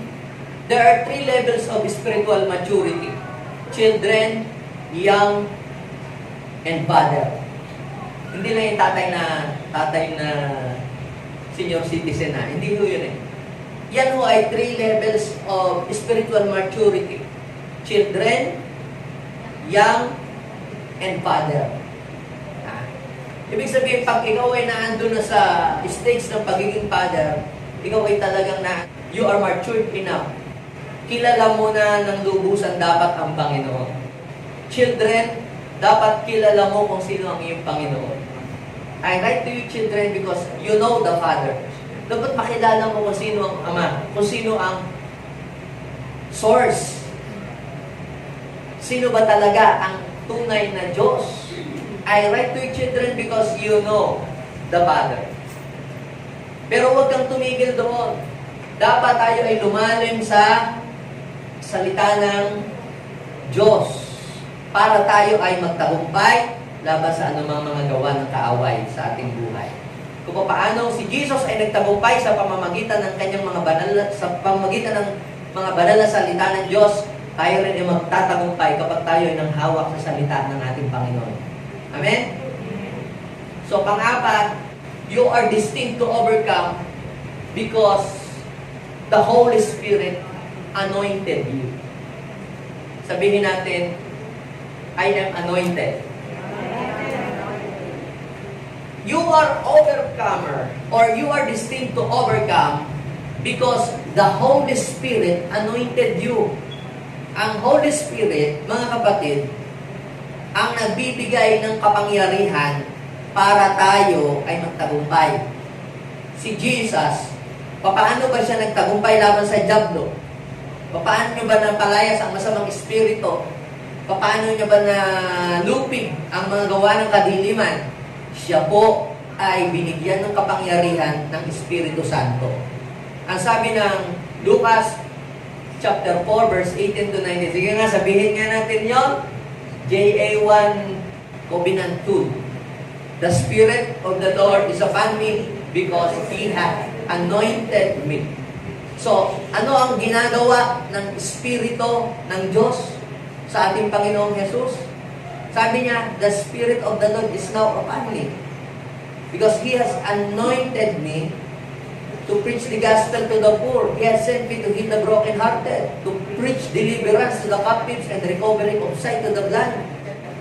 there are 3 levels of spiritual maturity. Children, young, and father. Hindi lang yung tatay na senior citizen na. Hindi ho yun eh. Yan ho ay 3 levels of spiritual maturity. Children, young, and father. Ibig sabihin, pag ikaw ay naandun na sa stage ng pagiging father, ikaw ay talagang you are matured enough. Kilala mo na ng lubusan dapat ang Panginoon. Children, dapat kilala mo kung sino ang iyong Panginoon. I write to you children because you know the Father. Dapat makilala mo kung sino ang Ama, kung sino ang source. Sino ba talaga ang tunay na Diyos? I write to you children because you know the Father. Pero huwag kang tumigil doon. Dapat tayo ay lumalim sa salita ng Diyos para tayo ay magtagumpay laban sa anumang mga gawa ng kaaway sa ating buhay. Kung paano si Jesus ay nagtagumpay sa pamamagitan ng kanyang mga banal, sa pamamagitan ng mga banal na salita ng Diyos, tayo rin ay magtatagumpay kapag tayo ay nanghawak sa salita ng ating Panginoon. Amen? So, pang-apat, you are destined to overcome because the Holy Spirit anointed you. Sabihin natin, I am anointed. You are overcomer or you are destined to overcome because the Holy Spirit anointed you. Ang Holy Spirit, mga kapatid, ang nagbibigay ng kapangyarihan para tayo ay magtagumpay. Si Jesus, paano ba siya nagtagumpay laban sa dyablo? Paano nyo ba napalayas ang masamang espiritu? Paano nyo ba nalupig ang mga gawa ng kadiliman? Siya po ay binigyan ng kapangyarihan ng Espiritu Santo. Ang sabi ng Lucas chapter 4 verse 18 to 19. Sige nga, sabihin nga natin yon. JA1 Covenant 2. The Spirit of the Lord is upon me because He hath anointed me. So, ano ang ginagawa ng Espiritu ng Diyos sa ating Panginoong Jesus? Sabi niya, the Spirit of the Lord is now upon me because He has anointed me to preach the gospel to the poor. He has sent me to heal the brokenhearted, to preach deliverance to the captives and recovery of sight to the blind,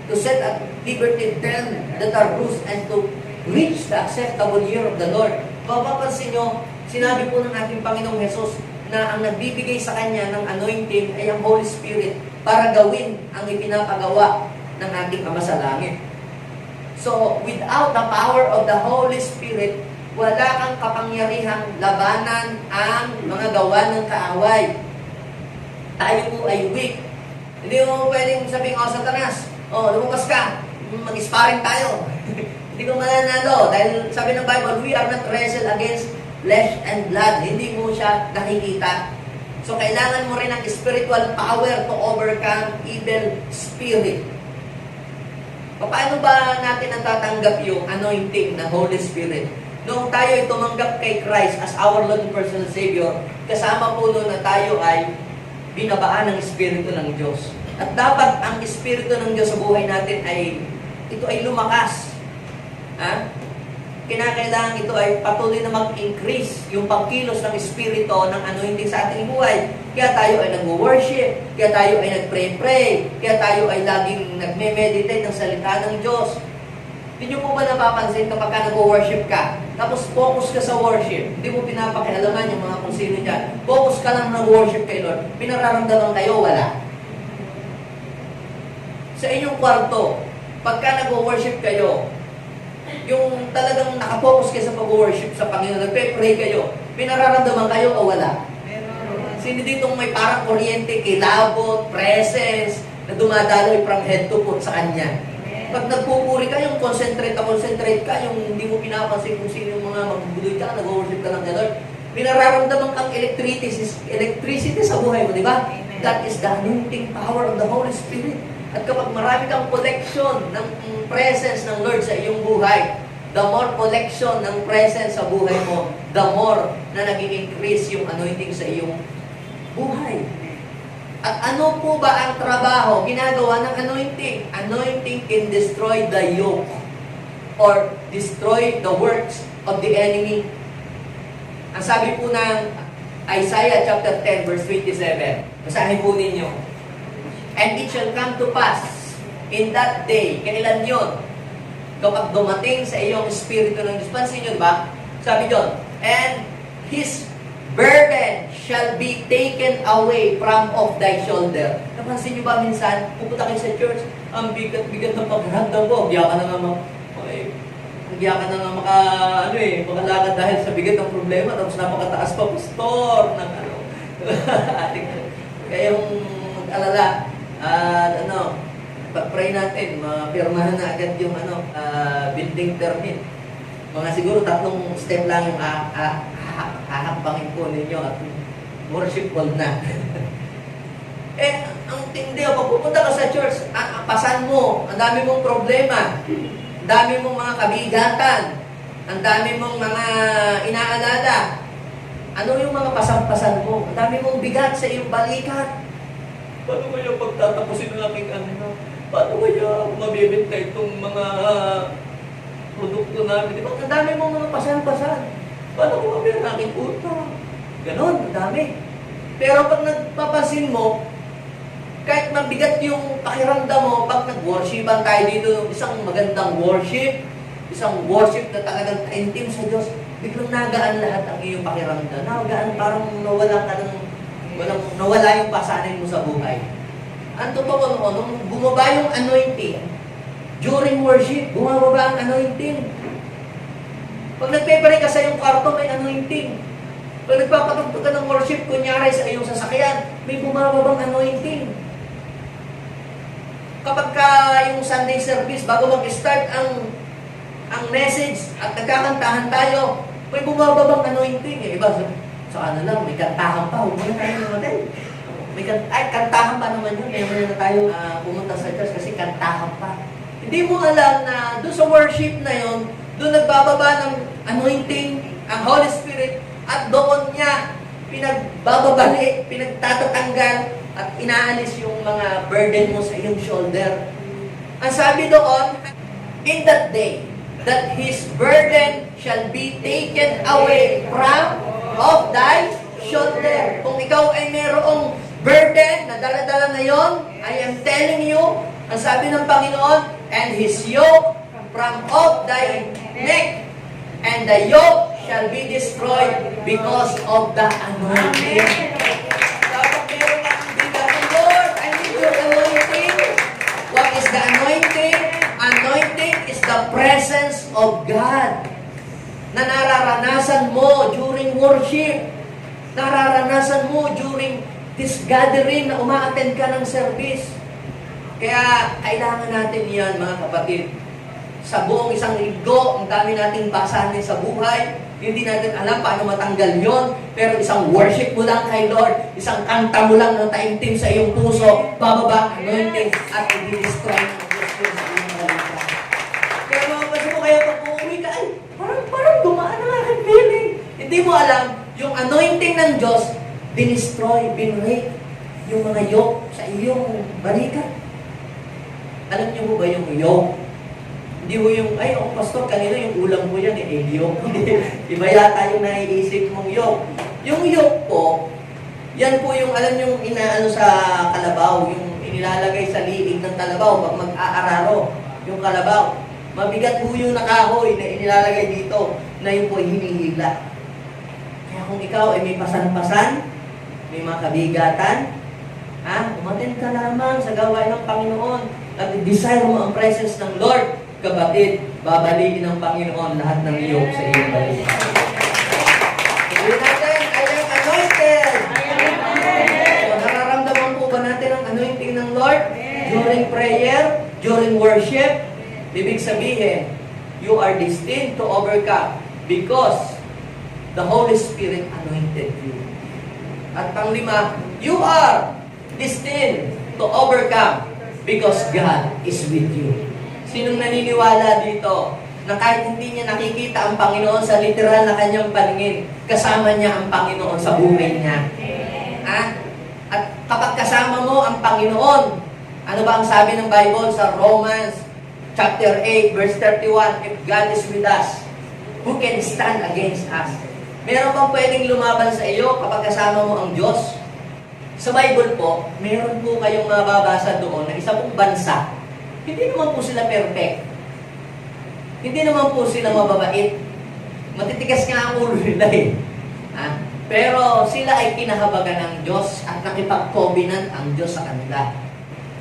to set at liberty them that are bruised, and to reach the acceptable year of the Lord. Mapapansin nyo, sinabi po ng ating Panginoong Jesus na ang nagbibigay sa Kanya ng anointing ay ang Holy Spirit para gawin ang ipinapagawa ng ating Ama sa langit. So, without the power of the Holy Spirit, wala kang kapangyarihang labanan ang mga gawa ng kaaway. Tayo po ay weak. Hindi mo pwedeng sabihin, Satanas, lumabas ka, mag-sparring tayo. Hindi ko mananalo. Dahil sabi ng Bible, we are not wrestle against flesh and blood. Hindi mo siya nakikita. So, kailangan mo rin ng spiritual power to overcome evil spirit. Paano ba natin natatanggap yung anointing ng Holy Spirit? Noong tayo ay tumanggap kay Christ as our Lord and personal Savior, kasama po noon na tayo ay binabaan ng Espiritu ng Diyos. At dapat ang Espiritu ng Diyos sa buhay natin ito ay lumakas. Kinakailangan ito ay patuloy na mag-increase yung pagkilos ng Espiritu ng anointing sa ating buhay. Kaya tayo ay nag-worship, kaya tayo ay nag-pray-pray, kaya tayo ay laging nagme-meditate ng salita ng Diyos. Hindi mo ba napapansin kapag ka nag-worship ka, tapos focus ka sa worship, hindi mo pinapakialaman yung mga kung sino dyan, focus ka lang nag-worship kay Lord, pinararamdaman kayo, wala. Sa inyong kwarto, pagka nag-worship kayo, yung talagang nakafocus kayo sa pag-worship sa Panginoon, nagpe-pray kayo, pinararamdaman kayo o wala? Sino ditong may parang kuryente, kilabot, presence, na dumadaloy from head to foot sa Kanya. Pag nagpupuri ka, yung concentrate ka, yung hindi mo pinapansin kung sino yung mga magbubuloy ka, nag-worship ka ng gano'n, may nararamdaman kang electricity sa buhay mo, di ba? That is the anointing power of the Holy Spirit. At kapag marami kang collection ng presence ng Lord sa iyong buhay, the more collection ng presence sa buhay mo, the more na nag-increase yung anointing sa iyong buhay. At ano po ba ang trabaho ginagawa ng anointing? Anointing can destroy the yoke or destroy the works of the enemy. Ang sabi po ng Isaiah chapter 10 verse 27, basahin po ninyo. And it shall come to pass in that day, kailan yun? Kapag dumating sa iyong espiritu ng Diyos, pansin nyo ba? Sabi doon, and His burden shall be taken away from off thy shoulder. Napansin nyo ba minsan, pupunta kayo sa church, ang bigat-bigat ng pagharamdam ko, biya ka na nga makalakad dahil sa bigat ng problema, tapos napakataas pa, pastor, ng ano. Kaya yung mag-alala, pag-pray natin, mapirmahan na agad yung building permit. Mga siguro 3 step lang yung hahakbangin po ninyo at worship hall na. Ang tindi, pag pupunta ka sa church, pasan mo, ang dami mong problema, ang dami mong mga kabigatan, ang dami mong mga inaalala. Ano yung mga pasan-pasan mo? Ang dami mong bigat sa iyong balikat. Paano kaya pagtatapusin ng aking paano kaya mabibenta itong mga produkto namin? Diba? Ang dami mong mga pasan-pasan. Paano ko mabilang ang aking utang? Ganon, ang dami. Pero pag nagpapansin mo, kahit mabigat yung pakiramdam mo, pag nag-worshipan tayo dito, isang magandang worship na talagang intim sa Diyos, biglang nagaan lahat ang iyong pakiramdam. Nagaan, parang nawala yung pasanin mo sa buhay. Ang totoo nung bumaba yung anointing, during worship, bumababa ang anointing. Pag nagpe-pray ka sa iyong kwarto, may anointing. Pag nagpapatugtog ka ng worship, kunyari sa iyong sasakyan, may bumababang anointing. Kapag yung Sunday service, bago mag-start ang message at nagkakantahan tayo, may bumababang anointing. Iba, sa lang, may kantahan pa, huwag mo na tayo namatay. Kantahan pa naman yun. Kaya na tayo pumunta sa church kasi kantahan pa. Hindi mo alam na doon sa worship na yun, doon nagbababa ng anointing, ang Holy Spirit, at doon niya pinagbababali, pinagtatatanggal, at inaalis yung mga burden mo sa iyong shoulder. Ang sabi doon, in that day, that His burden shall be taken away from off thy shoulder. Kung ikaw ay mayroong burden na dala-dala na yon, I am telling you, ang sabi ng Panginoon, and His yoke from off thy neck, and the yoke shall be destroyed because of the anointing. Kapag meron kang bigat, Lord, I need your anointing. What is the anointing? Anointing is the presence of God na nararanasan mo during worship, nararanasan mo during this gathering na uma-attend ka ng service. Kaya kailangan natin yan, mga kapatid. Sa buong isang linggo, ang dami nating basahin sa buhay, hindi natin alam paano matanggal yon, pero isang worship mo lang kay Lord, isang kanta mo lang ng taimtim sa iyong puso, bababa, anointing, at i-destroy ng Diyos yun sa iyong balikat. Kaya mga kapatid mo, kaya pag uuwi ka, ay, parang dumaan ang aking feeling. Hindi mo alam, yung anointing ng Diyos, dinestroy, binrake, yung mga yoke sa iyong balikat. Alam niyo mo ba yung yoke? Hindi mo yung, pastor, kanina yung ulam ko yan, yoke. Iba yata yung naiisip mong yoke. Yung yoke po, yan po yung, alam yung inaano sa kalabaw, yung inilalagay sa liig ng kalabaw pag mag-aararo, yung kalabaw. Mabigat po yung nakahoy na inilalagay dito, na yun po hinihila. Kaya kung ikaw ay may pasan-pasan, may mga kabigatan, umaten ka lamang sa gawain ng Panginoon at desire mo ang presence ng Lord. Kapatid, babalikin ng Panginoon lahat ng iyong sa iyong balik. Sabihin natin, I am anointed. So, nararamdaman po ba natin ang anointing ng Lord? During prayer, during worship, ibig sabihin, you are destined to overcome because the Holy Spirit anointed you. At panglima, you are destined to overcome because God is with you. Sinong naniniwala dito na kahit hindi niya nakikita ang Panginoon sa literal na kanyang paningin, kasama niya ang Panginoon sa buhay niya? At kapag kasama mo ang Panginoon, ano ba ang sabi ng Bible sa Romans chapter 8, verse 31? If God is with us, who can stand against us? Meron bang pwedeng lumaban sa iyo kapag kasama mo ang Diyos? Sa Bible po, meron po kayong mababasa doon na isa pong bansa. Hindi naman po sila perfect. Hindi naman po sila mababait. Matitigas nga ang ulo nila eh. Pero sila ay kinahabagan ng Diyos at nakipag-covenant ang Diyos sa kanila.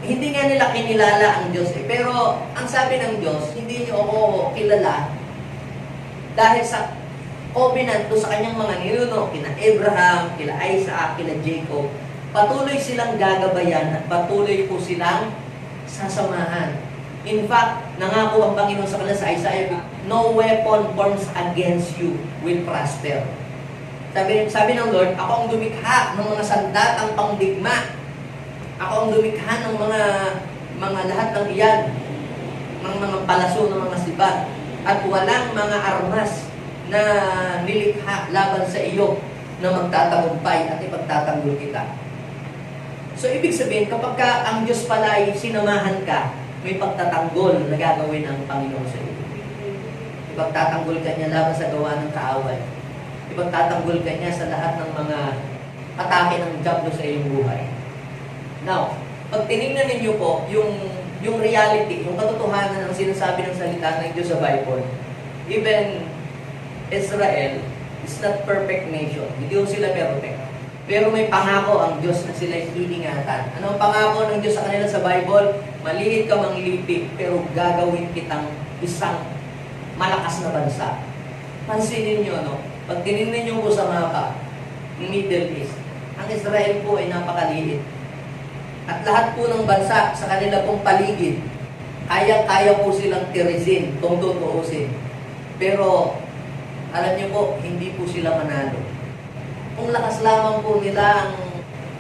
Hindi nga nila kinilala ang Diyos eh. Pero ang sabi ng Diyos, hindi niyo ako kilala dahil sa covenant to sa kanyang mga ninuno, kina Abraham, kila Isaac, kila Jacob. Patuloy silang gagabayan at patuloy po silang sasamahan. In fact, nangako ang Panginoon sa kanila sa Isaiah, no weapon forms against you will prosper. Sabi ng Lord, ako ang lumikha ng mga sandatang pangdigma. Ako ang lumikha ng mga lahat ng iyan, ng mga palaso, ng mga sibat. At walang mga armas na nilikha laban sa iyo na magtatagumpay at ipagtatanggol kita. So, ibig sabihin, kapag ang Diyos pala ay sinamahan ka, may pagtatanggol na gagawin ang Panginoon sa iyo. Ipagtatanggol ka niya laban sa gawa ng kaaway. Ipagtatanggol ka niya sa lahat ng mga atake ng diablo sa iyong buhay. Now, pag tinignan ninyo po yung reality, yung katotohanan ng sinasabi ng salita ng Diyos sa Bible, even Israel is not perfect nation. Hindi ko sila perfect. Pero may pangako ang Diyos na sila iingatan. Ano ang pangako ng Diyos sa kanila sa Bible? Maliit ka mang lipi, pero gagawin kitang isang malakas na bansa. Pansinin nyo, no? Pag tinignan nyo po sa mapa, ng Middle East, ang Israel po ay napakaliit. At lahat po ng bansa sa kanila pong paligid, kaya po silang tirisin, kung tutuusin. Pero, alam niyo po, hindi po sila manalo. Kung lakas lamang po nila ang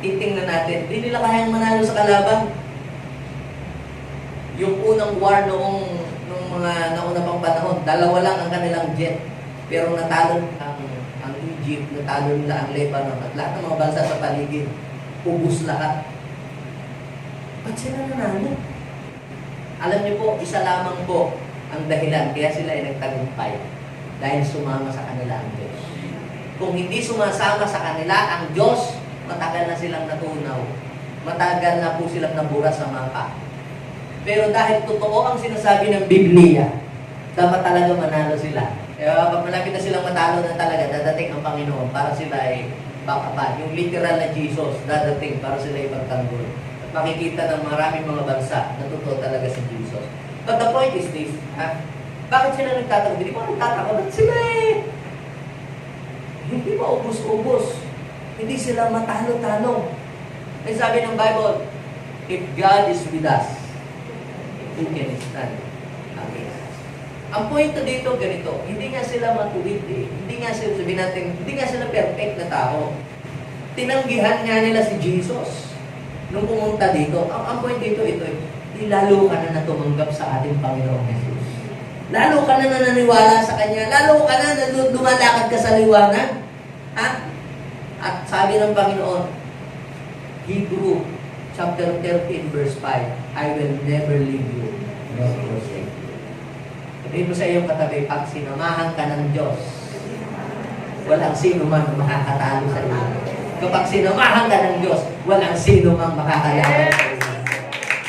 titingnan natin, hindi nila kayang manalo sa kalaban. Yung unang war noong mga nauna pang panahon, 2 lang ang kanilang jet. Pero natalo ang Egypt, natalo nila ang Lebanon, at lahat ng mga bansa sa paligid, ubus lahat. Ba't sila nanalo? Alam niyo po, isa lamang po ang dahilan, kaya sila ay nagtagumpay. Dahil sumama sa kanila ang Diyos. Kung hindi sumasama sa kanila ang Diyos, matagal na silang natunaw. Matagal na po silang nabura sa mapa. Pero dahil totoo ang sinasabi ng Biblia, dapat talaga manalo sila. Kaya pag malapit na silang matalo na talaga, dadating ang Panginoon para sila ay bakapan. Yung literal na Jesus, dadating para sila ay magtanggol. At makikita ng maraming mga bansa na totoo talaga si Jesus. But the point is this, bakit sila nagtatanggol? Hindi ko nagtatanggol. Bakit sila hindi ba ubos-ubos? Hindi sila matalo-talo. May sabi ng Bible, if God is with us, who can stand against us? Ang point dito, ganito, hindi nga sila matuwid eh. Hindi nga sila, sabihin natin, hindi nga sila perfect na tao. Tinanggihan nga nila si Jesus nung pumunta dito. Ang point dito, ito lalo ka na tumanggap sa ating Panginoong Jesus. Lalo ka na nananiwala sa Kanya. Lalo ka na lumalakad ka sa liwanag. At sabi ng Panginoon, Hebrew chapter 13 verse 5, I will never leave you nor forsake you. Sabihin mo sa iyong katabi, pag sinamahan ka ng Diyos, walang sino man makakatalo sa iyo. Kapag sinamahan ka ng Diyos, walang sino man makakalaban sa iyo.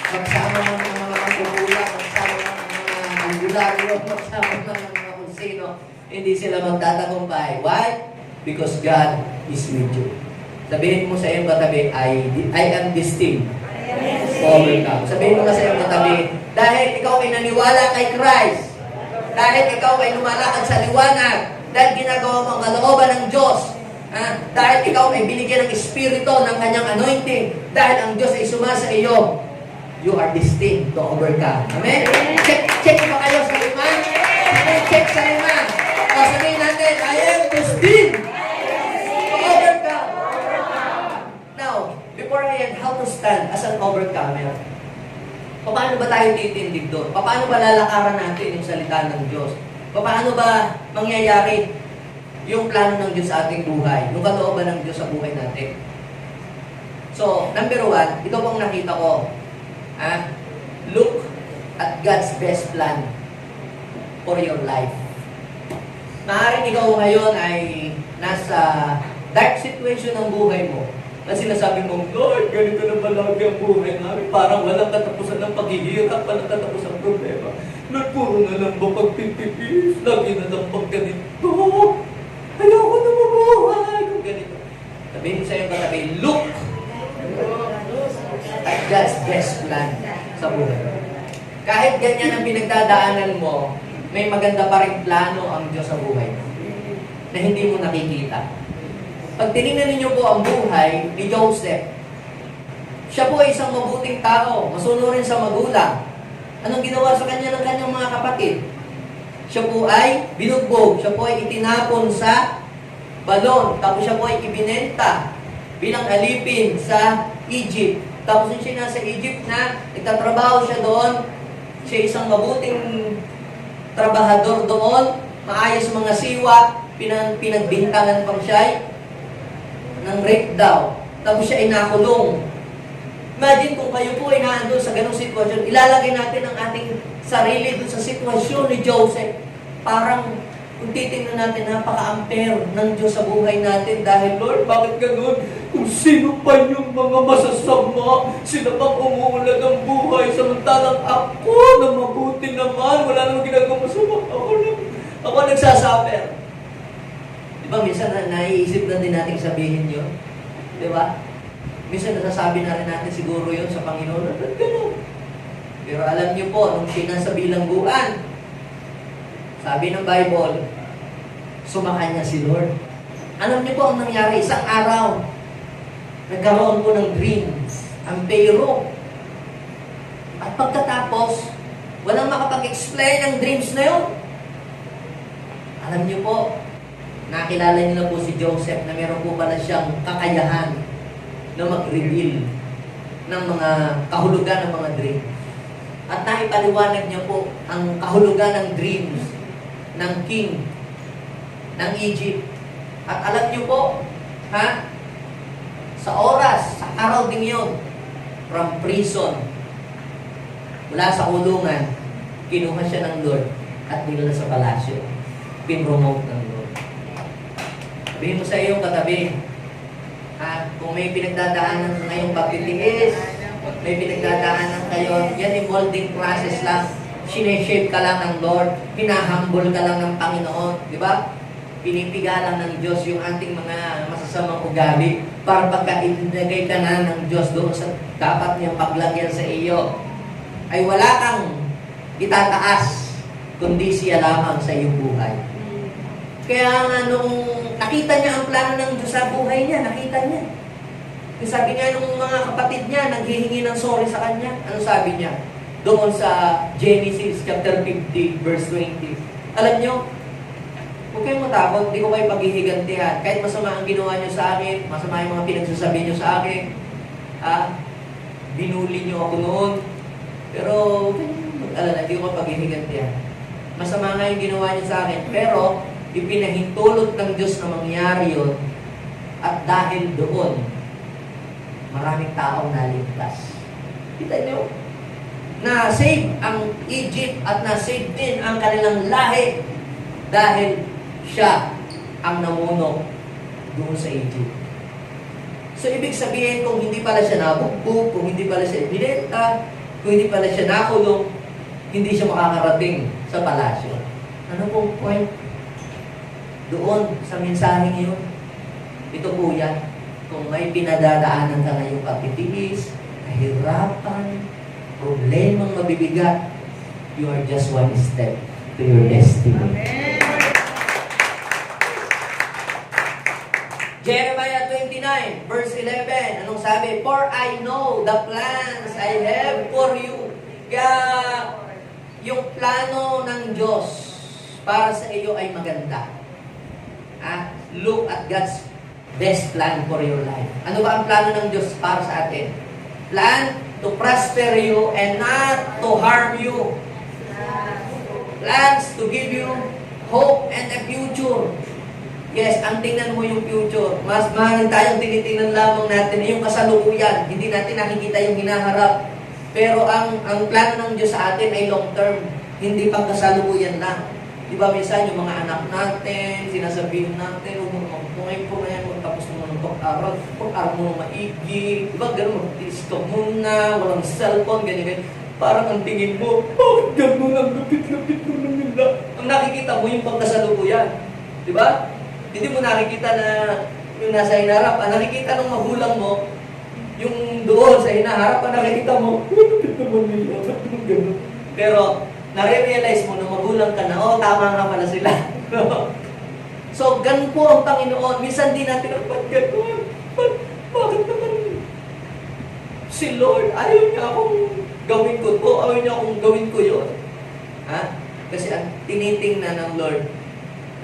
Magsama mo ng mga magkukulang, magsama mo ng mga angularyo, magsama mo ng mga kung sino, hindi sila magtatagumpay. Why? Because God is with you. Sabihin mo sa iyong katabi, I am destined to overcome. Sabihin mo na sa iyong katabi, dahil ikaw ay naniwala kay Christ, dahil ikaw ay lumalakad sa liwanag, dahil ginagawa mo ang kalooban ng Diyos, dahil ikaw ay binigyan ng Espiritu ng kanyang anointing, dahil ang Diyos ay sumasa iyo, you are destined to overcome. Amen? Check ba kayo sa lima? Check sa lima. O sabihin natin, I am destined to overcome. Now, before I end, how to stand as an overcomer? Paano ba tayo titindig doon? Paano ba lalakaran natin yung salita ng Diyos? Paano ba mangyayari yung plano ng Diyos sa ating buhay? Yung kalooban ng Diyos sa buhay natin? So, number 1, ito pong nakita ko. Look at God's best plan for your life. Maaaring ikaw ngayon ay nasa dark situation ng buhay mo. Na sinasabi mo, Lord, ganito na palagi ang buhay namin. Parang walang katapusan ng paghihirap, walang katapusan ng problema. Lord, puro na lang ba pagpipipis? Lagi na lang pag ganito. Ayoko na mabuhay. Kung ganito. Sabihin sa'yo katabi, look at God's best plan sa buhay. Kahit ganyan ang pinagdadaanan mo, may maganda pa rin plano ang Diyos sa buhay na hindi mo nakikita. Pag tinignan ninyo po ang buhay ni Joseph, siya po ay isang mabuting tao, masunurin sa magulang. Anong ginawa sa kanya ng kanyang mga kapatid? Siya po ay binugbog, siya po ay itinapon sa balon, tapos siya po ay ibinenta bilang alipin sa Egypt. Tapos siya nasa Egypt na nagtatrabaho siya doon, siya isang mabuting trabahador doon, maayos mga siwa, pinagbintangan pang siya ng rape daw. Tapos siya ay nakulong. Imagine kung kayo po ay naandun sa ganong sitwasyon, ilalagay natin ang ating sarili dun sa sitwasyon ni Joseph. Parang, kung titingnan natin, napaka-ampere ng Diyos sa buhay natin dahil, Lord, bakit ganun? Kung sino pa yung mga masasama, sila pang umuulag ang buhay, samantalang ako na mabuti naman, wala namang ginagawa masama, ako nagsasaper. Diba, minsan naiisip na din natin sabihin yun. Diba? Minsan nasasabi na rin natin siguro yun sa Panginoon. At gano'n. Pero alam niyo po, nung siya nasa bilangguan, sabi ng Bible, sumakanya si Lord. Alam niyo po ang nangyari, isang araw, nagkaroon po ng dreams, ang Pharaoh. At pagkatapos, walang makapag-explain ng dreams na yun. Alam niyo po, nakilala niyo na po si Joseph na meron po pala siyang kakayahan na mag-reveal ng mga kahulugan ng mga dreams. At naipaliwanag niya po ang kahulugan ng dreams ng king ng Egypt. At alam niyo po, sa oras, sa araw din yun, from prison, mula sa kulungan, kinuha siya ng Lord at dinala sa palasyo. Pinromote ng Lord. Sabihin mo sa iyong katabi, kung may pinagdadaanan ngayong pagtitiis, may pinagdadaanan kayo, yan yung molding process lang. Sineshape ka lang ng Lord, pinahambol ka lang ng Panginoon, di ba? Pinipiga lang ng Diyos yung ating mga masasamang ugali para pagka inilagay ka na ng Diyos doon sa dapat niyang paglagyan sa iyo, ay wala kang itataas, kundi siya lamang sa iyong buhay. Kaya nga nung nakita niya ang plano ng Diyos sa buhay niya, nakita niya. Yung sabi niya nung mga kapatid niya, naghihingi ng sorry sa kanya. Ano sabi niya? Doon sa Genesis chapter 50, verse 20. Alam niyo, huwag kayong matakot, hindi ko kayo paghihigantihan. Kahit masama ang ginawa niyo sa akin, masama yung mga pinagsasabi niyo sa akin, binuli niyo ako noon, pero mag-alala, hindi ko paghihigantihan. Masama nga yung ginawa niyo sa akin, pero ipinahintulot ng Diyos na mangyari yun, at dahil doon, maraming taong naligtas. Kita niyo? Na-save ang Egypt at na-save din ang kanilang lahi dahil siya ang namuno doon sa Egypt. So, ibig sabihin, kung hindi pala siya nabugbog, kung hindi pala siya ibinenta, kung hindi pala siya nakulong, hindi siya makakarating sa palasyo. Ano pong point? Doon, sa mensaheng yun, ito po yan. Kung may pinadadaanan ka ngayong pagtitiis, kahirapan, problemang mabibigat, you are just one step to your destiny. Amen. Jeremiah 29 29, verse 11, anong sabi? For I know the plans I have for you. Kaya, yung plano ng Diyos para sa iyo ay maganda. Look at God's best plan for your life. Ano ba ang plano ng Diyos para sa atin? Plan to prosper you and not to harm you. Plans to give you hope and a future. Yes, ang tingnan mo yung future. Mas maaaring tayong tinitingnan lamang natin yung kasalukuyan. Hindi natin nakikita yung hinaharap. Pero ang plano ng Diyos sa atin ay long term. Hindi pang kasalukuyan lang. Di ba minsan yung mga anak natin, sinasabihin natin, huwag mo magpungay po na yan, magtapos mo ng pag-aral mo ng maigi. Di ba gano'n, mag-tiis ka muna, walang cellphone, ganyan-ganyan. Parang ang tingin mo, bakit gano'n ang lapit-lapit mo nila? Ang nakikita mo yung pagkasalukuyan. Di ba? Hindi mo nakikita na yung nasa hinaharap. Ang nakikita ng magulang mo, yung doon sa hinaharap, ang nakikita mo, lapit naman nila, bakit gano'n? Pero, nare-realize mo na magulang ka na, tama nga pala sila. So, ganun po ang Panginoon. Minsan di natin, ba't gano'n? Bakit naman si Lord, ayaw niya akong gawin ko to, ayaw niya akong gawin ko yun. Kasi ang tinitingnan ng Lord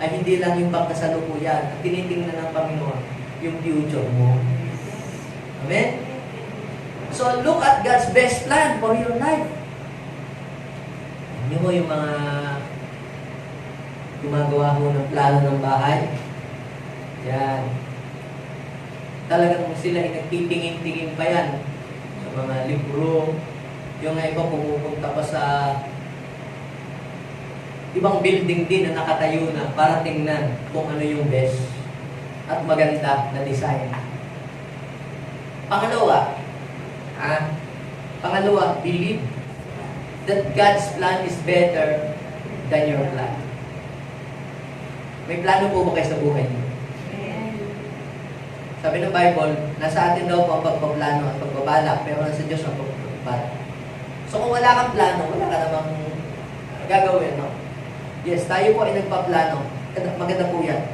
ay hindi lang yung pagkasalukuyan. Ang tinitingnan ng Panginoon, yung future mo. Amen? So, look at God's best plan for your life. Yung mo yung mga gumagawa mo ng plano ng bahay. Yan. Talagang sila ay nagtitingin-tingin pa yan sa mga libro. Yung nga iba pumupunta pa sa ibang building din na nakatayo na para tingnan kung ano yung best at maganda na design. Pangalawa, believe that God's plan is better than your plan. May plano po ba kayo sa buhay niyo? Sabi ng Bible, nasa atin daw po ang pagpaplano at pagbabalak, pero nasa Diyos ang pagpaplano. So kung wala kang plano, wala ka namang gagawin, no? Yes, tayo po ay nagpaplano. Maganda po yan.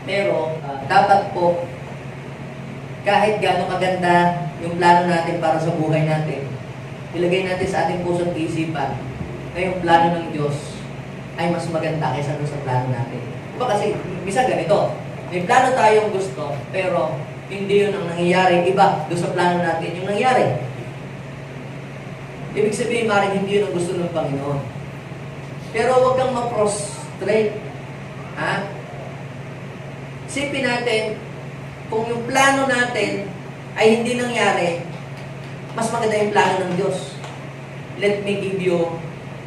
Pero, dapat po, kahit gaano maganda yung plano natin para sa buhay natin, ilagay natin sa ating puso at isipan na yung plano ng Diyos ay mas maganda kaysa doon sa plano natin. Diba kasi, bisa ganito, may plano tayong gusto, pero hindi yun ang nangyayari. Iba doon sa plano natin yung nangyayari. Ibig sabihin, maaaring hindi yun ang gusto ng Panginoon. Pero huwag kang ma-prostrate. Isipin natin, kung yung plano natin ay hindi nangyari, mas maganda yung plano ng Diyos. Let me give you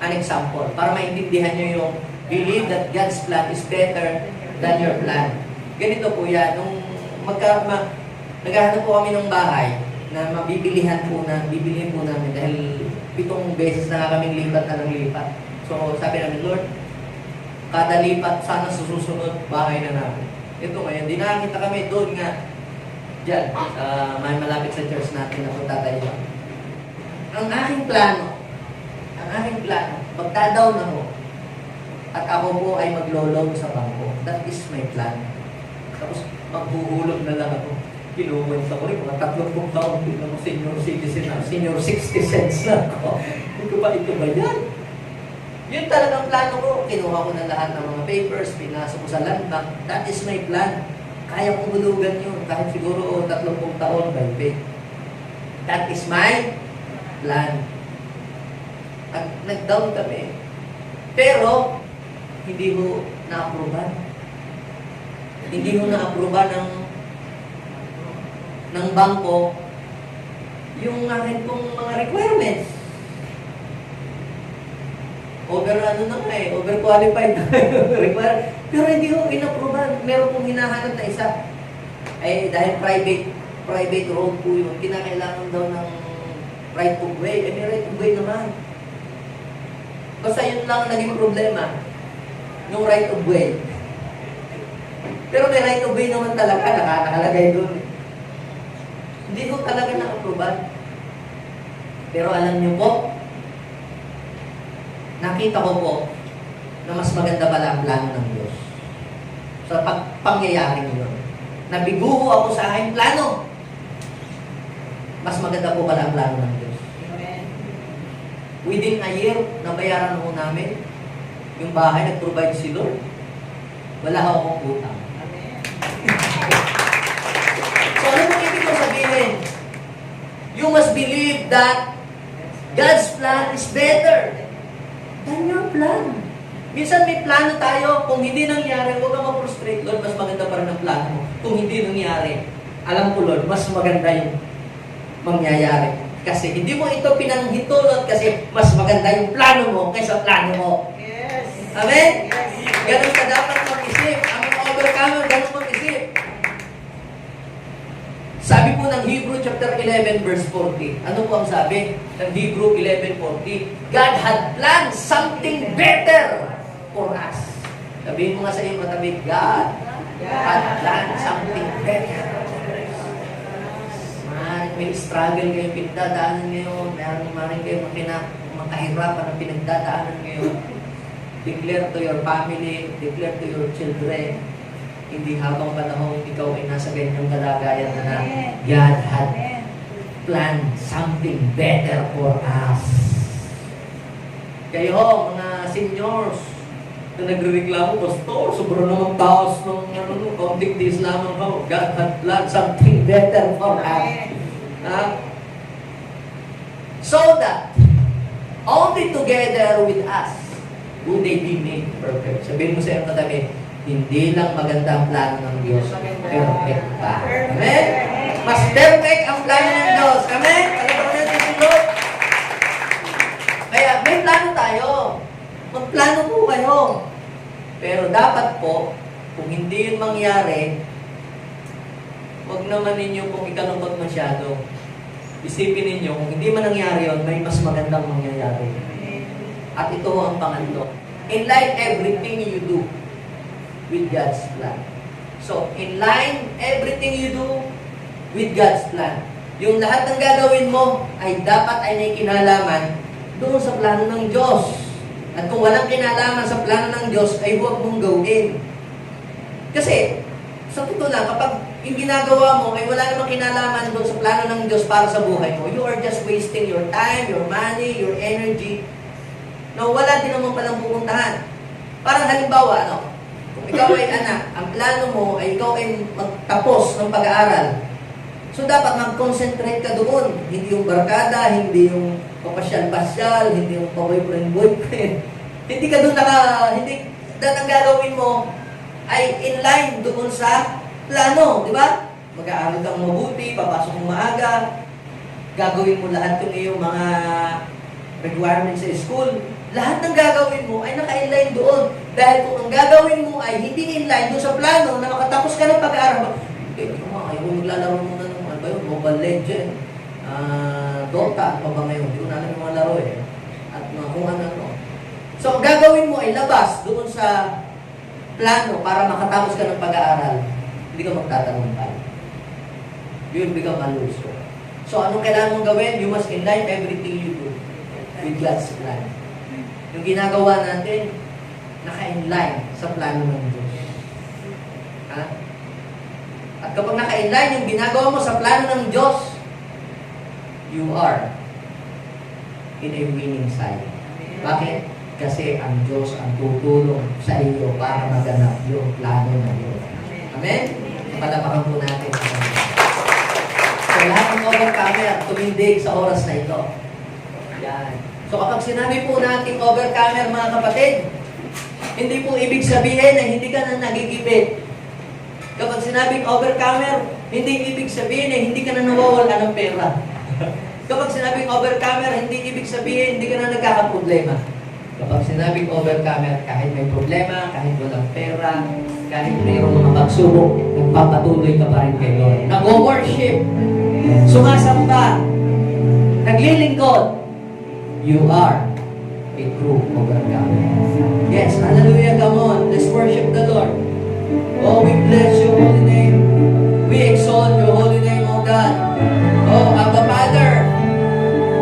an example para maintindihan nyo yung believe that God's plan is better than your plan. Ganito po yan. Nung naghahanap po kami ng bahay na bibilihin po namin dahil 7 beses na kaming lipat na ng lipat. So sabi namin, Lord, kada lipat sana susunod bahay na namin. Ito ngayon, dinakita kami doon nga dyan, may malapit sa church natin na punta tayo. Ang aking plano, magda-down ako. At ako po ay maglolong sa bangko. That is my plan. Tapos maghuhulog na lang ako. Kinuwento ko rin, mga 30 taon, tingnan mo senior citizen na, senior 60 cents na ako. Ito ba yan? Yun talagang plano ko. Kinuha ko na lahat ng mga papers, pinasok ko sa land bank. That is my plan. Kaya kong hulugan yun. Kahit siguro 30 taon by faith. That is my plan. At nag-down kami. Pero, hindi ko na-aproban. Hindi ko na-aproban ng bangko yung akin pong mga requirements. Overqualified na requirement. Pero hindi ko in-aproban. Meron pong hinahanap na isa. Ay, dahil private road po yun. Kinakailangan daw ng right of way. May right of way naman. Basta yun lang ang naging problema. Yung right of way. Pero may right of way naman talaga. Nakalagay doon. Hindi ko talaga na-aproban. Pero alam niyo po, nakita ko po na mas maganda pala ang plano ng Diyos sa pangyayaring yun. Nabigo ako sa aking plano. Mas maganda po pala ang plano ng Diyos. Within a year, nabayaran ho namin yung bahay, nag-provide si Lord. Wala akong utang. So, ano pong ibig ko sabihin? You must believe that God's plan is better than your plan. Minsan may plano tayo, kung hindi nangyari, huwag kang ma-frustrate, Lord, mas maganda pa rin ang plano mo. Kung hindi nangyari, alam ko, Lord, mas maganda yung mangyayari. Kasi hindi mo ito pinanghitulot kasi mas maganda yung plano mo kaysa plano mo. Yes. Amen? Yes. Ganun ka dapat mag-isip. Ang mga overcomer, ganun mag-isip. Sabi po ng Hebrew chapter 11 verse 40. Ano po ang sabi ng Hebrew 11:40? God had planned something better for us. Sabihin mo nga sa iyong katabi, God had planned something better. May struggle kayo pinagdadaanan ngayon. Maring kayo makahirapan ang pinagdadaanan ngayon. Declare to your family, declare to your children, hindi habang panahon ikaw ay nasa ganyang kalagayan na God had planned something better for us. Kayo, mga seniors, na nagre-reklamo, Pastor, sobrang namang taos ng konting days lamang ako. God had planned something better for us. So that only together with us will they be made perfect. Sabihin mo sa iyong katabi, hindi lang maganda ang plano ng Diyos, perfect pa. Amen? Mas perfect ang plano ng Diyos. Amen? Alam mo natin si Lord? Kaya may plano tayo. Magplano po kayo. Pero dapat po, kung hindi yun mangyari, huwag naman ninyo pong ikalungkot masyado. Isipin ninyo, kung hindi man nangyari yun, may mas magandang mangyayari. At ito ang pangatlo. In line everything you do with God's plan. So, in line everything you do with God's plan. Yung lahat ng gagawin mo ay dapat ay may kinalaman doon sa plano ng Diyos. At kung walang kinalaman sa plano ng Diyos, ay huwag mong gawin. Kasi, sa totoo lang, kapag yung ginagawa mo ay wala namang kinalaman doon sa plano ng Diyos para sa buhay mo, you are just wasting your time, your money, your energy. No, wala din naman palang pupuntahan. Parang halimbawa, kung ikaw ay anak, ang plano mo ay ikaw ay magtapos ng pag-aaral. So, dapat mag-concentrate ka doon. Hindi yung barkada, hindi yung papasyal-pasyal, hindi yung pa-boyfriend-boyfriend. Hindi ka doon hindi, dahil ang gagawin mo ay in line doon sa plano, di ba? Mag-aaral kang mabuti, papasok mo maaga, gagawin mo lahat yung iyong mga requirements sa school. Lahat ng gagawin mo ay naka-inline doon. Dahil kung ang gagawin mo ay hindi inline doon sa plano na makatapos ka ng pag-aaral, ayaw maglalaro mo na ng Mobile Legend, Dota, pa ba ngayon? Hindi ko na alam yung mga laro eh. At kung ano. So, ang gagawin mo ay labas doon sa plano para makatapos ka ng pag-aaral. Hindi ka magtatagumpay. You will become a loser. So, anong kailangan mong gawin? You must inline everything you do with God's plan. Yung ginagawa natin, naka-inline sa plano ng Diyos. Ha? At kapag naka-inline yung ginagawa mo sa plano ng Diyos, you are in a winning side. Bakit? Kasi ang Diyos ang tutulong sa iyo para maganap yung plano ng Diyos. Amen? Palapakan po natin. So, lahat ng overcomer, tumindig sa oras na ito. Yan. So, kapag sinabi po natin overcomer, mga kapatid, hindi po ibig sabihin na hindi ka na nagigibit. Kapag sinabing overcomer, hindi ibig sabihin na hindi ka na nawawala ng pera. Kapag sinabing overcomer, hindi ibig sabihin hindi ka na nagkakaproblema. Kapag sinabing overcomer, kahit may problema, kahit walang pera, kahit mayroong mga pagsubok, nagpapatuloy ka pa rin kay Lord. Nag-worship, sumasamba, naglilingkod, you are a true overcomer. Yes, hallelujah, come on. Let's worship the Lord. Oh, we bless your holy name. We exalt your holy name, O God. Oh, Abba Father,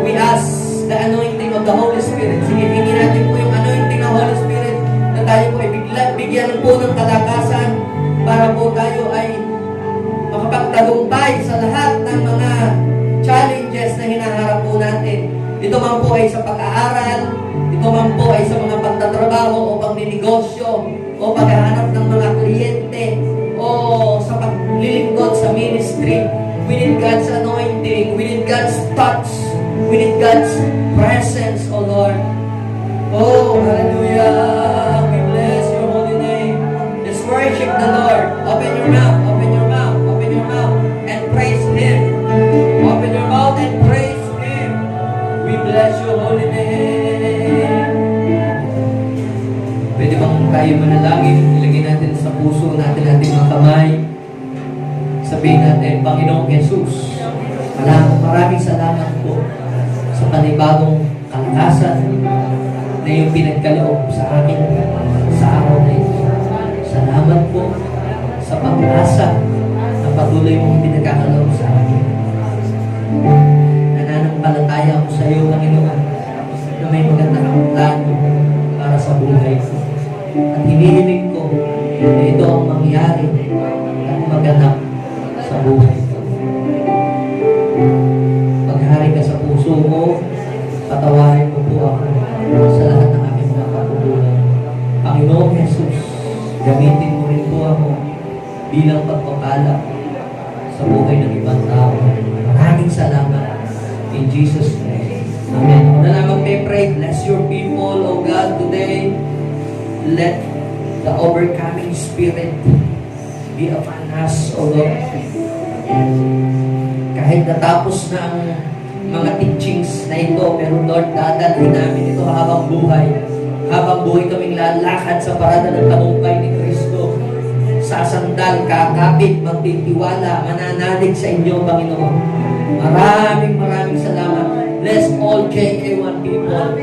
we ask the anointing of the Holy Spirit. Sige, hingi natin po yung anointing ng Holy Spirit na tayo po ay bigyan po ng kalakasan para po tayo ay negosyo, o paghahanap ng mga kliyente, o sa paglilingkod sa ministry. We need God's anointing. We need God's touch. We need God's presence, O Lord. Oh, hallelujah. We bless your holy name. Let's worship the Lord. Open your mouth, open your mouth, open your mouth, and praise Him. Open your mouth and praise Him. We bless your holy name. Pwede bang tayo manalangin? Ilagay natin sa puso natin ating mga kamay. Sabihin natin, Panginoong Jesus, maraming salamat po sa panibagong kalakasan na yung pinagkaloob sa akin sa araw na ito. Salamat po sa pag-asa na patuloy mong pinagkakaloob sa akin. Nananampalataya ako sa iyo, Panginoon, na may magandang kang plano para sa buhay ko. At hinihiling ko na ito ang mangyari at maganap sa buhay ko. Paghari ka sa puso ko, patawarin mo po ako sa lahat ng aking mga pagkukulang. Panginoong Jesus, gamitin mo rin po ako bilang pagpapala sa buhay ng ibang tao. Maraming salamat. In Jesus' name. Amen. Na lang magpe-pray. Bless your people, O God, today. Let the overcoming spirit be upon us, O Lord. Kahit natapos na ang mga teachings na ito, pero Lord, dadalhin namin ito habang buhay. Habang buhay kaming lalakad sa parada ng tagumpay ni Kristo. Sasandal, kakapit, magtitiwala, mananalig sa inyo, Panginoon. Maraming salamat. Bless all JA1 people.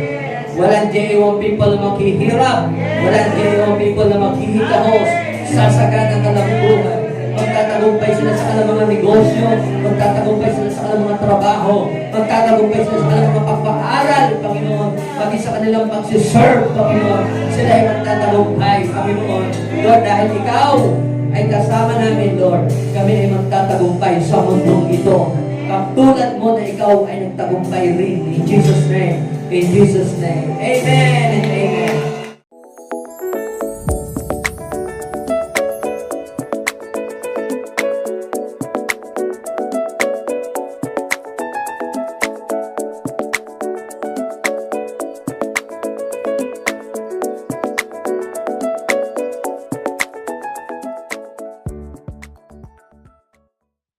Walang JA1 people na maghihirap. Walang JA1 people na maghihikahos. Sasagana ka ng buhay. Magtatagumpay sila sa kanilang mga negosyo. Magtatagumpay sila sa kanilang mga trabaho. Magtatagumpay sila sa kanilang mga pagpaaral, Panginoon. Pati sa kanilang pagsiserve, Panginoon. Sila ay magtatagumpay, Panginoon. Lord, dahil Ikaw ay kasama namin, Lord. Kami ay magtatagumpay sa mundong ito. Katulad mo na Ikaw ay nagtagumpay rin. In Jesus' name. In Jesus' name. Amen and amen.